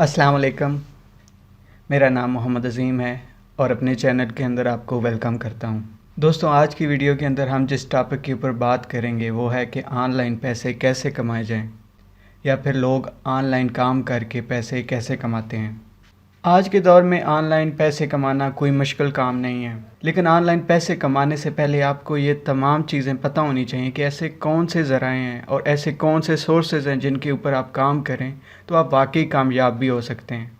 अस्सलाम वालेकुम। मेरा नाम मोहम्मद अज़ीम है और अपने चैनल के अंदर आपको वेलकम करता हूं। दोस्तों, आज की वीडियो के अंदर हम जिस टॉपिक के ऊपर बात करेंगे वो है कि ऑनलाइन पैसे कैसे कमाए जाएं या फिर लोग ऑनलाइन काम करके पैसे कैसे कमाते हैं। आज के दौर में ऑनलाइन पैसे कमाना कोई मुश्किल काम नहीं है, लेकिन ऑनलाइन पैसे कमाने से पहले आपको ये तमाम चीज़ें पता होनी चाहिए कि ऐसे कौन से ज़राए हैं और ऐसे कौन से सोर्सेज हैं जिनके ऊपर आप काम करें तो आप वाकई कामयाब भी हो सकते हैं।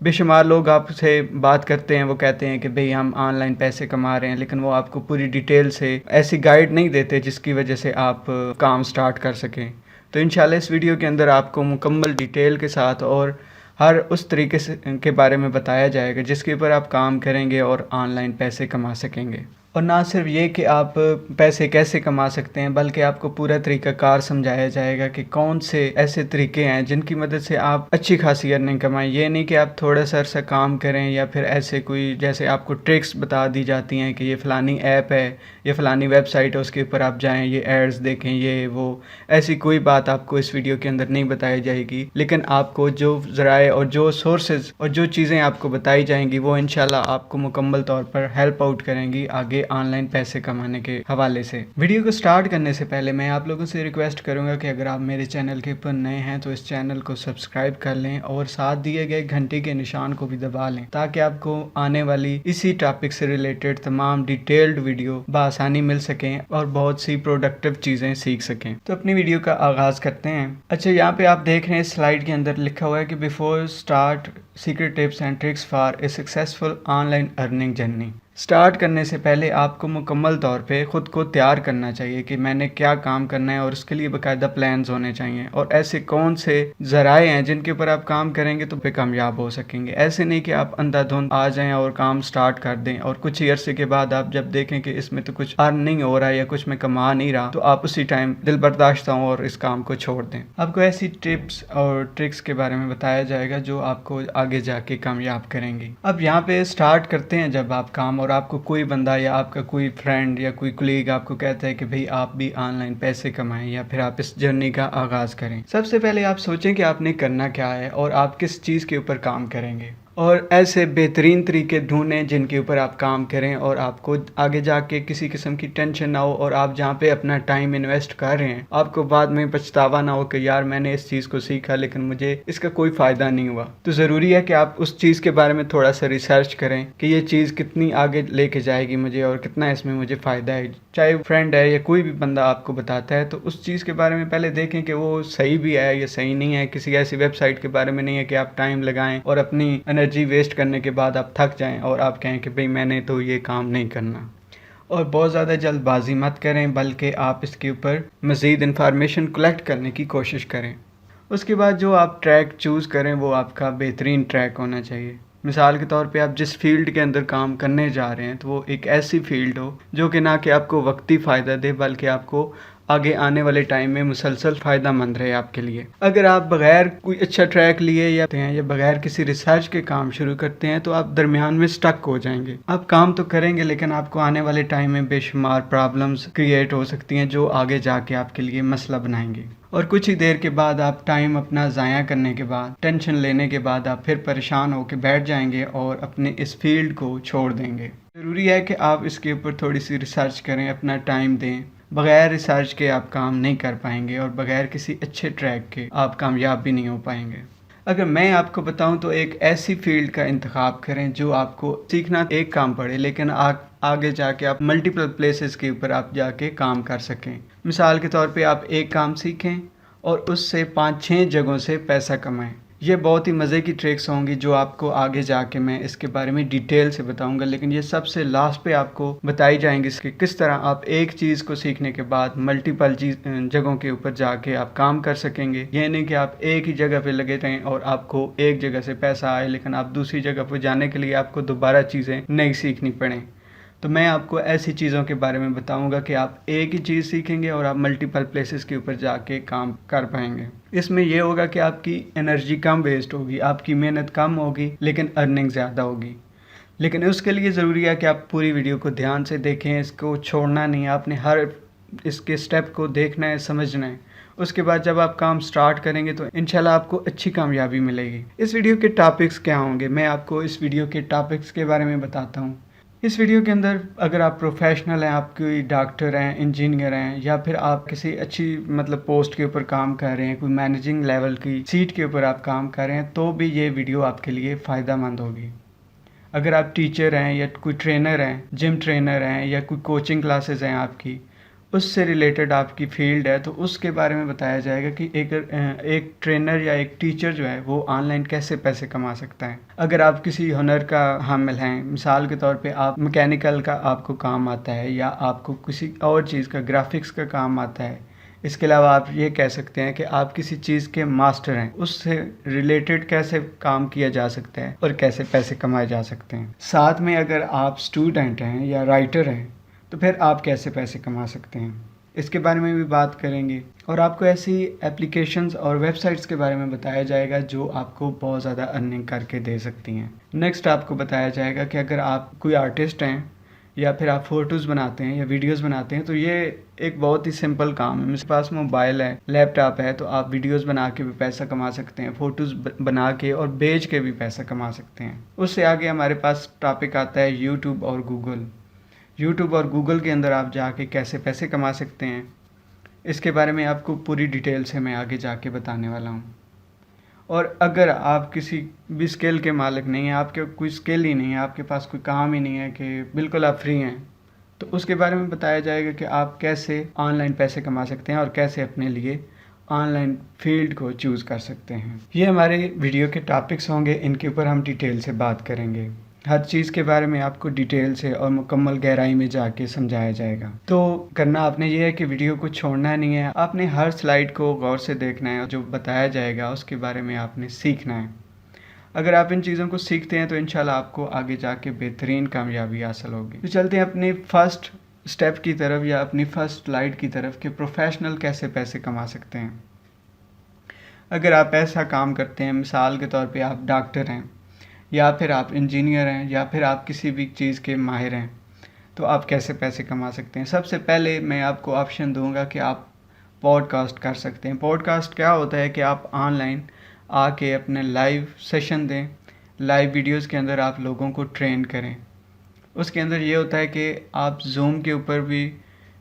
बेशुमार लोग आपसे बात करते हैं, वो कहते हैं कि भाई हम ऑनलाइन पैसे कमा रहे हैं, लेकिन वो आपको पूरी डिटेल से ऐसी गाइड नहीं देते जिसकी वजह से आप काम स्टार्ट कर सकें। तो इंशाल्लाह इस वीडियो के अंदर आपको मुकम्मल डिटेल के साथ और हर उस तरीके से के बारे में बताया जाएगा जिसके ऊपर आप काम करेंगे और ऑनलाइन पैसे कमा सकेंगे। और ना सिर्फ ये कि आप पैसे कैसे कमा सकते हैं, बल्कि आपको पूरा तरीक़ाकार समझाया जाएगा कि कौन से ऐसे तरीके हैं जिनकी मदद से आप अच्छी खासी अर्निंग कमाएं। ये नहीं कि आप थोड़ा सा अर्सा काम करें या फिर ऐसे कोई जैसे आपको ट्रिक्स बता दी जाती हैं कि ये फ़लानी ऐप है, ये फ़लानी वेबसाइट है, उसके ऊपर आप जाएँ, ये एड्स देखें, ये वो। ऐसी कोई बात आपको इस वीडियो के अंदर नहीं बताई जाएगी, लेकिन आपको जो ज़राए और जो सोर्सेज और जो चीज़ें आपको बताई जाएंगी वो इंशाल्लाह आपको मुकम्मल तौर पर हेल्प आउट करेंगी आगे ऑनलाइन पैसे कमाने के हवाले से। वीडियो को स्टार्ट करने से पहले मैं आप लोगों से रिक्वेस्ट करूंगा कि अगर आप मेरे चैनल के ऊपर नए हैं तो इस चैनल को सब्सक्राइब कर लें और साथ दिए गए घंटे के निशान को भी दबा लें, ताकि आपको आने वाली इसी टॉपिक से रिलेटेड तमाम डिटेल्ड वीडियो बआसानी मिल सकें और बहुत सी प्रोडक्टिव चीज़ें सीख सकें। तो अपनी वीडियो का आगाज़ करते हैं। अच्छा, यहाँ पे आप देख रहे हैं स्लाइड के अंदर लिखा हुआ है कि before start secret tips and tricks for a successful online earning journey. Start करने से पहले आपको मुकम्मल तौर पे ख़ुद को तैयार करना चाहिए कि मैंने क्या काम करना है और उसके लिए बाकायदा प्लान्स होने चाहिए और ऐसे कौन से ज़राए हैं जिनके ऊपर आप काम करेंगे तो पे कामयाब हो सकेंगे। ऐसे नहीं कि आप अंधाधुंध आ जाएं और काम स्टार्ट कर दें और कुछ ही अरसे के बाद आप जब देखें कि इसमें तो कुछ अर्न नहीं हो रहा है या कुछ मैं कमा नहीं रहा, तो आप उसी टाइम दिल बर्दाश्त हों और इस काम को छोड़ दें। आपको ऐसी टिप्स और ट्रिक्स के बारे में बताया जाएगा जो आपको आगे जाके कामयाब करेंगी। अब यहाँ पे स्टार्ट करते हैं जब आप काम, और आपको कोई बंदा या आपका कोई फ्रेंड या कोई कोलीग आपको कहता है कि भाई आप भी ऑनलाइन पैसे कमाएं या फिर आप इस जर्नी का आगाज़ करें। सबसे पहले आप सोचें कि आपने करना क्या है और आप किस चीज़ के ऊपर काम करेंगे, और ऐसे बेहतरीन तरीके ढूंढें जिनके ऊपर आप काम करें और आपको आगे जाके किसी किस्म की टेंशन ना हो और आप जहाँ पे अपना टाइम इन्वेस्ट कर रहे हैं आपको बाद में पछतावा ना हो कि यार मैंने इस चीज़ को सीखा लेकिन मुझे इसका कोई फ़ायदा नहीं हुआ। तो ज़रूरी है कि आप उस चीज़ के बारे में थोड़ा सा रिसर्च करें कि ये चीज़ कितनी आगे लेके जाएगी मुझे और कितना इसमें मुझे फ़ायदा है। चाहे फ्रेंड है या कोई भी बंदा आपको बताता है तो उस चीज़ के बारे में पहले देखें कि वो सही भी है या सही नहीं है। किसी ऐसी वेबसाइट के बारे में नहीं है कि आप टाइम लगाएं और अपनी एनर्जी वेस्ट करने के बाद आप थक जाएं और आप कहें कि भाई मैंने तो ये काम नहीं करना। और बहुत ज़्यादा जल्दबाजी मत करें, बल्कि आप इसके ऊपर मज़ीद इंफॉर्मेशन कलेक्ट करने की कोशिश करें। उसके बाद जो आप ट्रैक चूज़ करें वो आपका बेहतरीन ट्रैक होना चाहिए। मिसाल के तौर पे आप जिस फील्ड के अंदर काम करने जा रहे हैं तो वो एक ऐसी फील्ड हो जो कि ना कि आपको वक्ती फ़ायदा दे बल्कि आपको आगे आने वाले टाइम में मुसलसल फ़ायदा मंद रहे आपके लिए। अगर आप बगैर कोई अच्छा ट्रैक लिए या बगैर किसी रिसर्च के काम शुरू करते हैं तो आप दरमियान में स्टक हो जाएंगे। आप काम तो करेंगे लेकिन आपको आने वाले टाइम में बेशुमार प्रॉब्लम्स क्रिएट हो सकती हैं जो आगे जाके आपके लिए मसला बनाएंगे। और कुछ ही देर के बाद आप टाइम अपना ज़ाया करने के बाद, टेंशन लेने के बाद आप फिर परेशान होकर बैठ जाएंगे और अपने इस फील्ड को छोड़ देंगे। ज़रूरी है कि आप इसके ऊपर थोड़ी सी रिसर्च करें, अपना टाइम दें। बग़ैर रिसर्च के आप काम नहीं कर पाएंगे और बग़ैर किसी अच्छे ट्रैक के आप कामयाब भी नहीं हो पाएंगे। अगर मैं आपको बताऊं तो एक ऐसी फील्ड का इंतखाब करें जो आपको सीखना एक काम पड़े लेकिन आगे जाके आप मल्टीपल प्लेसेस के ऊपर आप जाके काम कर सकें। मिसाल के तौर पे आप एक काम सीखें और उससे 5-6 जगहों से पैसा कमाएं। ये बहुत ही मज़े की ट्रिक्स होंगी जो आपको आगे जाके मैं इसके बारे में डिटेल से बताऊंगा, लेकिन ये सबसे लास्ट पे आपको बताई जाएंगी कि किस तरह आप एक चीज़ को सीखने के बाद मल्टीपल जगहों के ऊपर जाके आप काम कर सकेंगे। ये नहीं कि आप एक ही जगह पे लगे रहें और आपको एक जगह से पैसा आए लेकिन आप दूसरी जगह पर जाने के लिए आपको दोबारा चीज़ें नई सीखनी पड़ें। तो मैं आपको ऐसी चीज़ों के बारे में बताऊंगा कि आप एक ही चीज़ सीखेंगे और आप मल्टीपल प्लेसेस के ऊपर जाके काम कर पाएंगे। इसमें यह होगा कि आपकी एनर्जी कम वेस्ट होगी, आपकी मेहनत कम होगी लेकिन अर्निंग ज़्यादा होगी। लेकिन उसके लिए ज़रूरी है कि आप पूरी वीडियो को ध्यान से देखें, इसको छोड़ना नहीं, आपने हर इसके स्टेप को देखना है, समझना है उसके बाद जब आप काम स्टार्ट करेंगे तो इंशाल्लाह आपको अच्छी कामयाबी मिलेगी। इस वीडियो के टॉपिक्स क्या होंगे, मैं आपको इस वीडियो के टॉपिक्स के बारे में बताता हूँ। इस वीडियो के अंदर अगर आप प्रोफेशनल हैं, आप कोई डॉक्टर हैं, इंजीनियर हैं, या फिर आप किसी अच्छी पोस्ट के ऊपर काम कर रहे हैं, कोई मैनेजिंग लेवल की सीट के ऊपर आप काम कर रहे हैं, तो भी ये वीडियो आपके लिए फ़ायदेमंद होगी। अगर आप टीचर हैं या कोई ट्रेनर हैं, जिम ट्रेनर हैं, या कोई कोचिंग क्लासेस हैं आपकी, उससे रिलेटेड आपकी फील्ड है, तो उसके बारे में बताया जाएगा कि एक ट्रेनर या एक टीचर जो है वो ऑनलाइन कैसे पैसे कमा सकता है। अगर आप किसी हुनर का हामिल हैं, मिसाल के तौर पे आप मैकेनिकल का आपको काम आता है, या आपको किसी और चीज़ का ग्राफिक्स का काम आता है, इसके अलावा आप ये कह सकते हैं कि आप किसी चीज़ के मास्टर हैं, उससे रिलेटेड कैसे काम किया जा सकता है और कैसे पैसे कमाए जा सकते हैं। साथ में अगर आप स्टूडेंट हैं या राइटर हैं, तो फिर आप कैसे पैसे कमा सकते हैं, इसके बारे में भी बात करेंगे। और आपको ऐसी एप्लीकेशंस और वेबसाइट्स के बारे में बताया जाएगा जो आपको बहुत ज़्यादा अर्निंग करके दे सकती हैं। नेक्स्ट आपको बताया जाएगा कि अगर आप कोई आर्टिस्ट हैं, या फिर आप फ़ोटोज़ बनाते हैं या वीडियोज़ बनाते हैं, तो ये एक बहुत ही सिंपल काम है। मेरे पास मोबाइल है, लैपटॉप है, तो आप वीडियोज़ बना के भी पैसा कमा सकते हैं, फ़ोटोज़ बना के और बेच के भी पैसा कमा सकते हैं। उससे आगे हमारे पास टॉपिक आता है यूट्यूब और गूगल। यूट्यूब और गूगल के अंदर आप जाके कैसे पैसे कमा सकते हैं, इसके बारे में आपको पूरी डिटेल से मैं आगे जाके बताने वाला हूँ। और अगर आप किसी भी स्किल के मालिक नहीं हैं, आपके कोई स्किल ही नहीं है, आपके पास कोई काम ही नहीं है, कि बिल्कुल आप फ्री हैं, तो उसके बारे में बताया जाएगा कि आप कैसे ऑनलाइन पैसे कमा सकते हैं और कैसे अपने लिए ऑनलाइन फील्ड को चूज़ कर सकते हैं। ये हमारे वीडियो के टॉपिक्स होंगे, इनके ऊपर हम डिटेल से बात करेंगे। हर चीज़ के बारे में आपको डिटेल से और मुकम्मल गहराई में जाके समझाया जाएगा। तो करना आपने ये है कि वीडियो को छोड़ना नहीं है, आपने हर स्लाइड को गौर से देखना है और जो बताया जाएगा उसके बारे में आपने सीखना है। अगर आप इन चीज़ों को सीखते हैं तो इंशाल्लाह आपको आगे जाके बेहतरीन कामयाबी हासिल होगी। तो चलते हैं अपनी फ़र्स्ट स्टेप की तरफ, या अपनी फ़र्स्ट स्लाइड की तरफ, कि प्रोफेशनल कैसे पैसे कमा सकते हैं। अगर आप ऐसा काम करते हैं, मिसाल के तौर पे आप डॉक्टर हैं, या फिर आप इंजीनियर हैं, या फिर आप किसी भी चीज़ के माहिर हैं, तो आप कैसे पैसे कमा सकते हैं। सबसे पहले मैं आपको ऑप्शन दूंगा कि आप पॉडकास्ट कर सकते हैं। पॉडकास्ट क्या होता है कि आप ऑनलाइन आके अपने लाइव सेशन दें, लाइव वीडियोस के अंदर आप लोगों को ट्रेन करें। उसके अंदर ये होता है कि आप जूम के ऊपर भी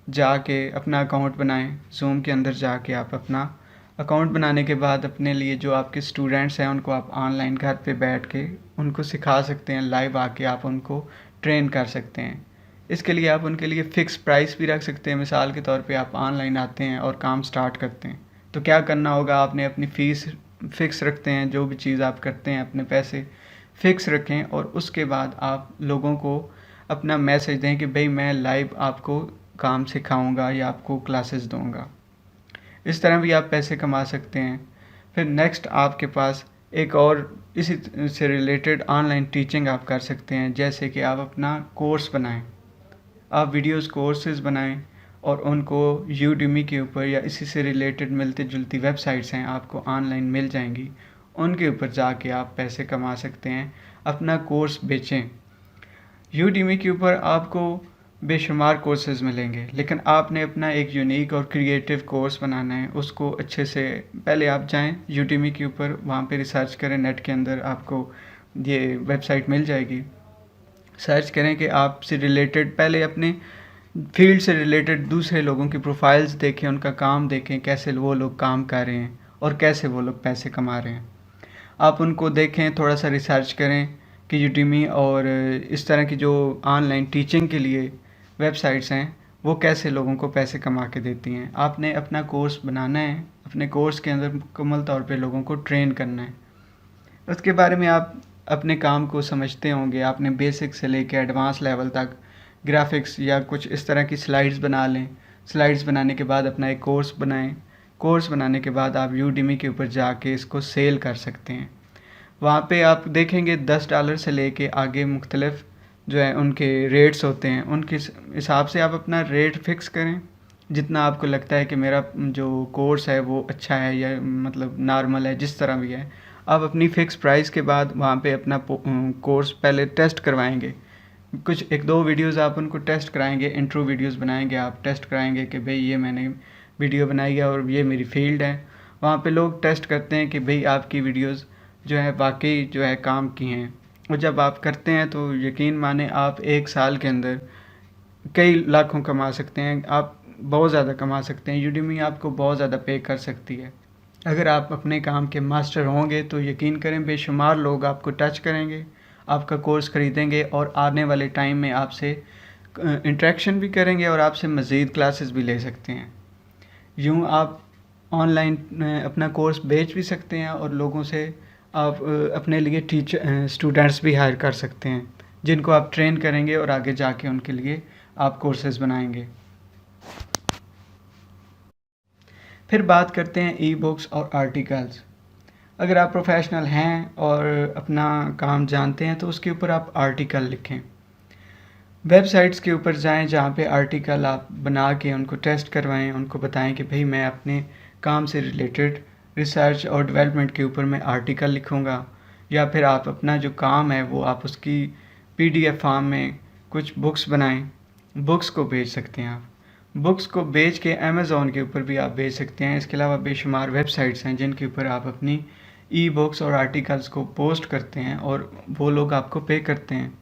जाके अपना अकाउंट बनाएं। जूम के अंदर जाके आप अपना अकाउंट बनाने के बाद अपने लिए जो आपके स्टूडेंट्स हैं उनको आप ऑनलाइन घर पे बैठ के उनको सिखा सकते हैं, लाइव आके आप उनको ट्रेन कर सकते हैं। इसके लिए आप उनके लिए फ़िक्स प्राइस भी रख सकते हैं। मिसाल के तौर पे आप ऑनलाइन आते हैं और काम स्टार्ट करते हैं, तो क्या करना होगा, आपने अपनी फ़ीस फ़िक्स रखते हैं, जो भी चीज़ आप करते हैं अपने पैसे फ़िक्स रखें, और उसके बाद आप लोगों को अपना मैसेज दें कि भाई मैं लाइव आपको काम सिखाऊँगा या आपको क्लासेस दूँगा। इस तरह भी आप पैसे कमा सकते हैं। फिर नेक्स्ट आपके पास एक और इसी से रिलेटेड ऑनलाइन टीचिंग आप कर सकते हैं, जैसे कि आप अपना कोर्स बनाएं, आप वीडियोस कोर्सेज बनाएं और उनको यूडेमी के ऊपर या इसी से रिलेटेड मिलती जुलती वेबसाइट्स हैं आपको ऑनलाइन मिल जाएंगी, उनके ऊपर जाके आप पैसे कमा सकते हैं, अपना कोर्स बेचें। यूडेमी के ऊपर आपको बेशुमार कोर्सेज मिलेंगे, लेकिन आपने अपना एक यूनिक और क्रिएटिव कोर्स बनाना है। उसको अच्छे से पहले आप जाएं यूडेमी के ऊपर, वहाँ पे रिसर्च करें, नेट के अंदर आपको ये वेबसाइट मिल जाएगी। सर्च करें कि आपसे रिलेटेड, पहले अपने फील्ड से रिलेटेड दूसरे लोगों की प्रोफाइल्स देखें, उनका काम देखें, कैसे वो लोग काम कर रहे हैं और कैसे वो लोग पैसे कमा रहे हैं। आप उनको देखें, थोड़ा सा रिसर्च करें कि यूडेमी और इस तरह की जो ऑनलाइन टीचिंग के लिए वेबसाइट्स हैं वो कैसे लोगों को पैसे कमा के देती हैं। आपने अपना कोर्स बनाना है, अपने कोर्स के अंदर मुकम्मल तौर पे लोगों को ट्रेन करना है। उसके बारे में आप अपने काम को समझते होंगे, आपने बेसिक से लेकर एडवांस लेवल तक ग्राफिक्स या कुछ इस तरह की स्लाइड्स बना लें। स्लाइड्स बनाने के बाद अपना एक कोर्स बनाएं। कोर्स बनाने के बाद आप यूडेमी के ऊपर जाके इसको सेल कर सकते हैं। वहाँ पे आप देखेंगे $10 से लेके आगे मुख्तलिफ जो है उनके रेट्स होते हैं, उनके हिसाब से आप अपना रेट फ़िक्स करें। जितना आपको लगता है कि मेरा जो कोर्स है वो अच्छा है या नॉर्मल है, जिस तरह भी है, आप अपनी फ़िक्स प्राइस के बाद वहाँ पे अपना कोर्स पहले टेस्ट करवाएंगे। कुछ 1-2 वीडियोज़ आप उनको टेस्ट कराएंगे, इंट्रो वीडियोज़ बनाएंगे, आप टेस्ट कराएंगे कि भाई ये मैंने वीडियो बनाई है और ये मेरी फील्ड है। वहाँ पे लोग टेस्ट करते हैं कि भाई आपकी वीडियोस जो है वाकई जो है काम की हैं, और जब आप करते हैं तो यकीन माने आप एक साल के अंदर कई लाखों कमा सकते हैं, आप बहुत ज़्यादा कमा सकते हैं। यूडेमी आपको बहुत ज़्यादा पे कर सकती है। अगर आप अपने काम के मास्टर होंगे तो यकीन करें बेशुमार लोग आपको टच करेंगे, आपका कोर्स ख़रीदेंगे और आने वाले टाइम में आपसे इंटरेक्शन भी करेंगे और आपसे मज़ीद क्लासेस भी ले सकते हैं। यूँ आप ऑनलाइन अपना कोर्स बेच भी सकते हैं और लोगों से आप अपने लिए स्टूडेंट्स भी हायर कर सकते हैं, जिनको आप ट्रेन करेंगे और आगे जाके उनके लिए आप कोर्सेज़ बनाएंगे। फिर बात करते हैं ई बुक्स और आर्टिकल्स। अगर आप प्रोफेशनल हैं और अपना काम जानते हैं तो उसके ऊपर आप आर्टिकल लिखें। वेबसाइट्स के ऊपर जाएं जहाँ पे आर्टिकल आप बना के उनको टेस्ट करवाएं, उनको बताएं कि भाई मैं अपने काम से रिलेटेड रिसर्च और डेवलपमेंट के ऊपर मैं आर्टिकल लिखूँगा। या फिर आप अपना जो काम है वो आप उसकी PDF फॉर्म में कुछ बुक्स बनाएं, बुक्स को बेच सकते हैं आप। बुक्स को बेच के अमेज़ॉन के ऊपर भी आप बेच सकते हैं। इसके अलावा बेशुमार वेबसाइट्स हैं जिनके ऊपर आप अपनी ई बुक्स और आर्टिकल्स को पोस्ट करते हैं और वो लोग आपको पे करते हैं।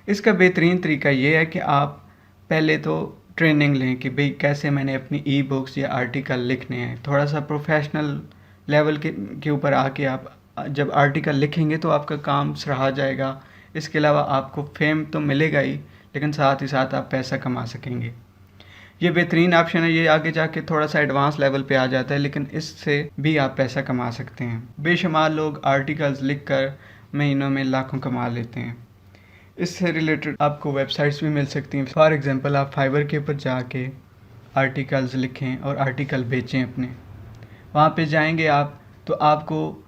इसका बेहतरीन तरीका ये है कि आप पहले तो ट्रेनिंग लें कि भाई कैसे मैंने अपनी ई बुक्स या आर्टिकल लिखने हैं। थोड़ा सा प्रोफेशनल लेवल के ऊपर आके आप जब आर्टिकल लिखेंगे तो आपका काम सराहा जाएगा। इसके अलावा आपको फेम तो मिलेगा ही, लेकिन साथ ही साथ आप पैसा कमा सकेंगे। ये बेहतरीन ऑप्शन है। ये आगे जाके थोड़ा सा एडवांस लेवल पे आ जाता है, लेकिन इससे भी आप पैसा कमा सकते हैं। बेशुमार लोग आर्टिकल्स लिखकर महीनों में लाखों कमा लेते हैं। इससे रिलेटेड आपको वेबसाइट्स भी मिल सकती हैं। फॉर एग्जांपल आप फाइवर के ऊपर जाके आर्टिकल्स लिखें और आर्टिकल बेचें अपने। वहाँ पे जाएंगे आप तो आपको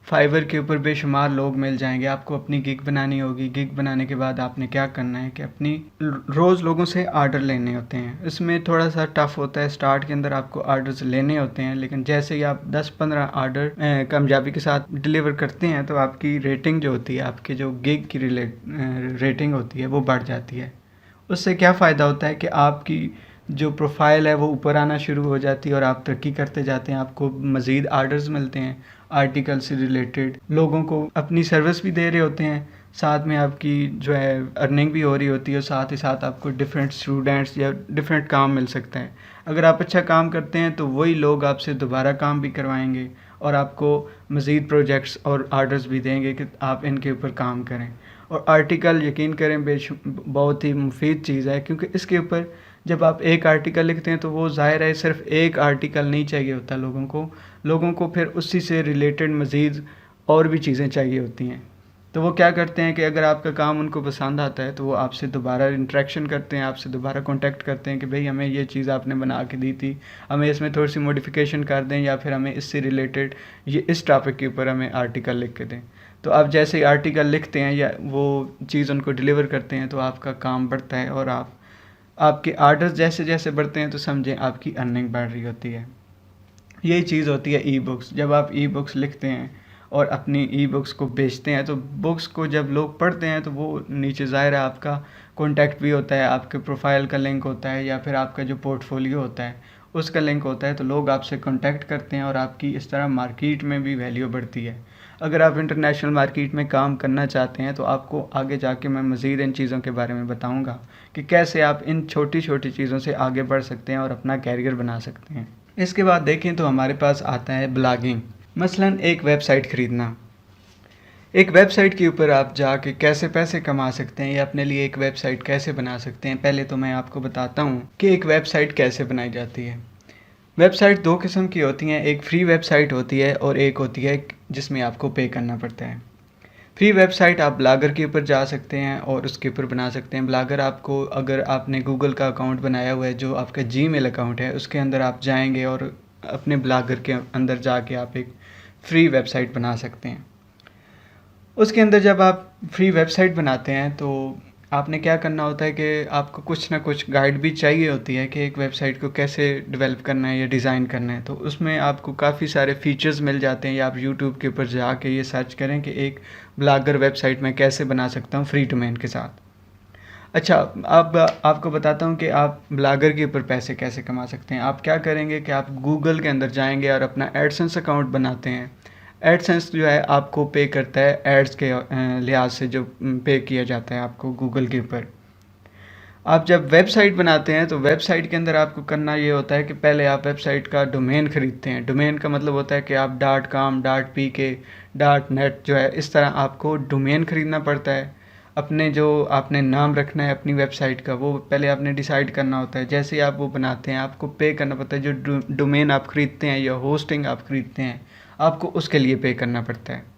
फाइवर के ऊपर बेशुमार लोग मिल जाएंगे। आपको अपनी गिग बनानी होगी। गिग बनाने के बाद आपने क्या करना है कि अपनी रोज़ लोगों से आर्डर लेने होते हैं। इसमें थोड़ा सा टफ होता है, स्टार्ट के अंदर आपको आर्डर्स लेने होते हैं, लेकिन जैसे ही आप 10-15 आर्डर कामयाबी के साथ डिलीवर करते हैं तो आपकी रेटिंग जो होती है, आपकी जो गिग की रेटिंग होती है वो बढ़ जाती है। उससे क्या फ़ायदा होता है कि आपकी जो प्रोफाइल है वो ऊपर आना शुरू हो जाती है और आप तरक्की करते जाते हैं। आपको मज़ीद आर्डर्स मिलते हैं आर्टिकल से रिलेटेड, लोगों को अपनी सर्विस भी दे रहे होते हैं, साथ में आपकी जो है अर्निंग भी हो रही होती है और साथ ही साथ आपको डिफरेंट स्टूडेंट्स या डिफरेंट काम मिल सकता है। अगर आप अच्छा काम करते हैं तो वही लोग आपसे दोबारा काम भी करवाएंगे और आपको मज़ीद प्रोजेक्ट्स और आर्डर्स भी देंगे कि आप इनके ऊपर काम करें। और आर्टिकल यकीन करें बहुत ही मुफीद चीज़ है, क्योंकि इसके ऊपर जब आप एक आर्टिकल लिखते हैं तो वो ज़ाहिर है सिर्फ एक आर्टिकल नहीं चाहिए होता लोगों को फिर उसी से रिलेटेड मज़ीद और भी चीज़ें चाहिए होती हैं। तो वो क्या करते हैं कि अगर आपका काम उनको पसंद आता है तो वो आपसे दोबारा इंटरेक्शन करते हैं, आपसे दोबारा कांटेक्ट करते हैं कि भाई हमें ये चीज़ आपने बना के दी थी, हमें इसमें थोड़ी सी मॉडिफिकेशन कर दें या फिर हमें इससे रिलेटेड ये इस टॉपिक के ऊपर हमें आर्टिकल लिख के दें। तो आप जैसे ही आर्टिकल लिखते हैं या वो चीज़ उनको डिलीवर करते हैं तो आपका काम बढ़ता है और आपके आर्डर्स जैसे जैसे बढ़ते हैं तो समझें आपकी अर्निंग बढ़ रही होती है। यही चीज़ होती है ई बुक्स। जब आप ई बुक्स लिखते हैं और अपनी ई बुक्स को बेचते हैं तो बुक्स को जब लोग पढ़ते हैं तो वो नीचे ज़ाहिर है आपका कॉन्टैक्ट भी होता है, आपके प्रोफाइल का लिंक होता है या फिर आपका जो पोर्टफोलियो होता है उसका लिंक होता है, तो लोग आपसे कॉन्टैक्ट करते हैं और आपकी इस तरह मार्केट में भी वैल्यू बढ़ती है। अगर आप इंटरनेशनल मार्केट में काम करना चाहते हैं तो आपको आगे जाके मैं मज़ीद इन चीज़ों के बारे में बताऊंगा कि कैसे आप इन छोटी छोटी चीज़ों से आगे बढ़ सकते हैं और अपना कैरियर बना सकते हैं। इसके बाद देखें तो हमारे पास आता है ब्लॉगिंग। मसलन एक वेबसाइट ख़रीदना। एक वेबसाइट के ऊपर आप जाके कैसे पैसे कमा सकते हैं या अपने लिए एक वेबसाइट कैसे बना सकते हैं। पहले तो मैं आपको बताता हूँ कि एक वेबसाइट कैसे बनाई जाती है। वेबसाइट दो किस्म की होती हैं, एक फ्री वेबसाइट होती है और एक होती है जिसमें आपको पे करना पड़ता है। फ्री वेबसाइट आप ब्लॉगर के ऊपर जा सकते हैं और उसके ऊपर बना सकते हैं। ब्लॉगर आपको, अगर आपने गूगल का अकाउंट बनाया हुआ है जो आपका जीमेल अकाउंट है, उसके अंदर आप जाएंगे और अपने ब्लॉगर के अंदर जाके आप एक फ्री वेबसाइट बना सकते हैं। उसके अंदर जब आप फ्री वेबसाइट बनाते हैं तो आपने क्या करना होता है कि आपको कुछ ना कुछ गाइड भी चाहिए होती है कि एक वेबसाइट को कैसे डेवलप करना है या डिज़ाइन करना है। तो उसमें आपको काफ़ी सारे फीचर्स मिल जाते हैं या आप यूट्यूब के ऊपर जाके ये सर्च करें कि एक ब्लॉगर वेबसाइट मैं कैसे बना सकता हूँ फ्री डोमेन के साथ। अच्छा, अब आपको बताता हूँ कि आप ब्लॉगर के ऊपर पैसे कैसे कमा सकते हैं। आप क्या करेंगे कि आप गूगल के अंदर जाएँगे और अपना एडसेंस अकाउंट बनाते हैं। एडसेंस जो है आपको पे करता है एड्स के लिहाज से, जो पे किया जाता है आपको गूगल के ऊपर। आप जब वेबसाइट बनाते हैं तो वेबसाइट के अंदर आपको करना ये होता है कि पहले आप वेबसाइट का डोमेन खरीदते हैं। डोमेन का मतलब होता है कि आप .com .pk .net जो है, इस तरह आपको डोमेन खरीदना पड़ता है। अपने जो आपने नाम रखना है अपनी वेबसाइट का, वो पहले आपने डिसाइड करना होता है। जैसे ही आप वो बनाते हैं आपको पे करना पड़ता है। जो डोमेन आप खरीदते हैं या होस्टिंग आप खरीदते हैं, आपको उसके लिए पे करना पड़ता है।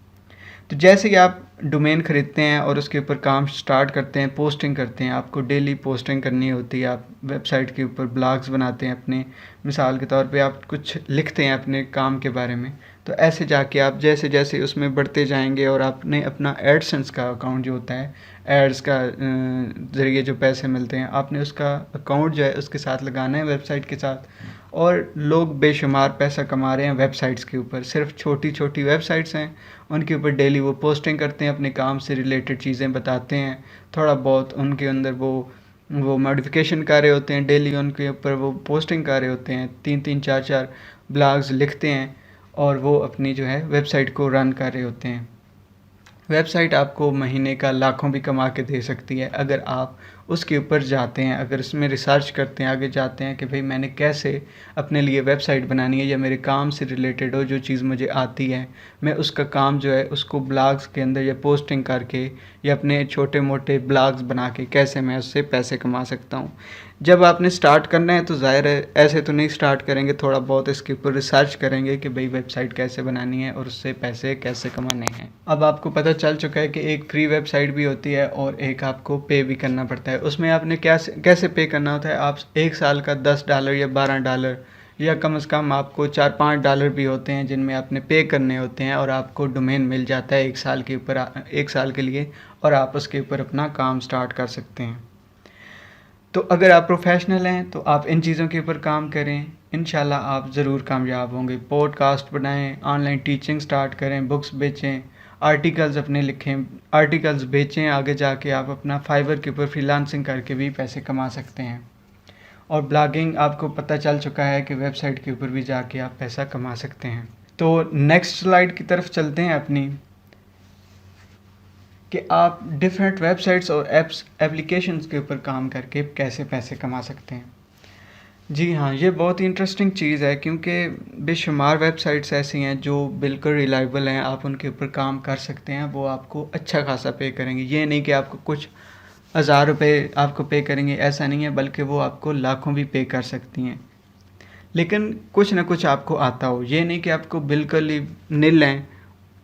तो जैसे ही आप डोमेन खरीदते हैं और उसके ऊपर काम स्टार्ट करते हैं, पोस्टिंग करते हैं, आपको डेली पोस्टिंग करनी होती है। आप वेबसाइट के ऊपर ब्लॉग्स बनाते हैं अपने, मिसाल के तौर पे आप कुछ लिखते हैं अपने काम के बारे में। तो ऐसे जाके आप जैसे जैसे उसमें बढ़ते जाएंगे और आपने अपना एडसेंस का अकाउंट जो होता है, एड्स का ज़रिए जो पैसे मिलते हैं, आपने उसका अकाउंट जो है उसके साथ लगाना है, वेबसाइट के साथ। और लोग बेशुमार पैसा कमा रहे हैं वेबसाइट्स के ऊपर। सिर्फ छोटी छोटी वेबसाइट्स हैं, उनके ऊपर डेली वो पोस्टिंग करते हैं, अपने काम से रिलेटेड चीज़ें बताते हैं, थोड़ा बहुत उनके अंदर वो मॉडिफिकेशन कर रहे होते हैं, डेली उनके ऊपर वो पोस्टिंग कर रहे होते हैं, 3-3 4-4 ब्लॉग्स लिखते हैं और वो अपनी जो है वेबसाइट को रन कर रहे होते हैं। वेबसाइट आपको महीने का लाखों भी कमा के दे सकती है अगर आप उसके ऊपर जाते हैं, अगर उसमें रिसर्च करते हैं, आगे जाते हैं कि भाई मैंने कैसे अपने लिए वेबसाइट बनानी है, या मेरे काम से रिलेटेड हो जो चीज़ मुझे आती है, मैं उसका काम जो है उसको ब्लॉग्स के अंदर या पोस्टिंग करके या अपने छोटे मोटे ब्लॉग्स बना के कैसे मैं उससे पैसे कमा सकता हूँ। जब आपने स्टार्ट करना है तो ज़ाहिर है ऐसे तो नहीं स्टार्ट करेंगे, थोड़ा बहुत इसके ऊपर रिसर्च करेंगे कि भाई वेबसाइट कैसे बनानी है और उससे पैसे कैसे कमाने हैं। अब आपको पता चल चुका है कि एक फ्री वेबसाइट भी होती है और एक आपको पे भी करना पड़ता है। उसमें आपने कैसे पे करना होता है, आप 1 साल का $10 या $12 या कम से कम आपको $4-5 भी होते हैं जिनमें आपने पे करने होते हैं, और आपको डोमेन मिल जाता है 1 साल के ऊपर, 1 साल के लिए, और आप उसके ऊपर अपना काम स्टार्ट कर सकते हैं। तो अगर आप प्रोफेशनल हैं तो आप इन चीज़ों के ऊपर काम करें, इंशाल्लाह आप ज़रूर कामयाब होंगे। पॉडकास्ट बनाएं, ऑनलाइन टीचिंग स्टार्ट करें, बुक्स बेचें, आर्टिकल्स अपने लिखें, आर्टिकल्स बेचें। आगे जाके आप अपना फाइवर के ऊपर फ्रीलांसिंग करके भी पैसे कमा सकते हैं। और ब्लॉगिंग आपको पता चल चुका है कि वेबसाइट के ऊपर भी जाके आप पैसा कमा सकते हैं। तो नेक्स्ट स्लाइड की तरफ चलते हैं अपनी, कि आप डिफरेंट वेबसाइट्स और एप्लीकेशंस के ऊपर काम करके कैसे पैसे कमा सकते हैं। जी हाँ, ये बहुत ही इंटरेस्टिंग चीज़ है, क्योंकि बेशुमार वेबसाइट्स ऐसी हैं जो बिल्कुल रिलायबल हैं, आप उनके ऊपर काम कर सकते हैं, वो आपको अच्छा खासा पे करेंगे। ये नहीं कि आपको कुछ हज़ार रुपये आपको पे करेंगे, ऐसा नहीं है, बल्कि वो आपको लाखों भी पे कर सकती हैं। लेकिन कुछ ना कुछ आपको आता हो, ये नहीं कि आपको बिल्कुल ही निल हैं।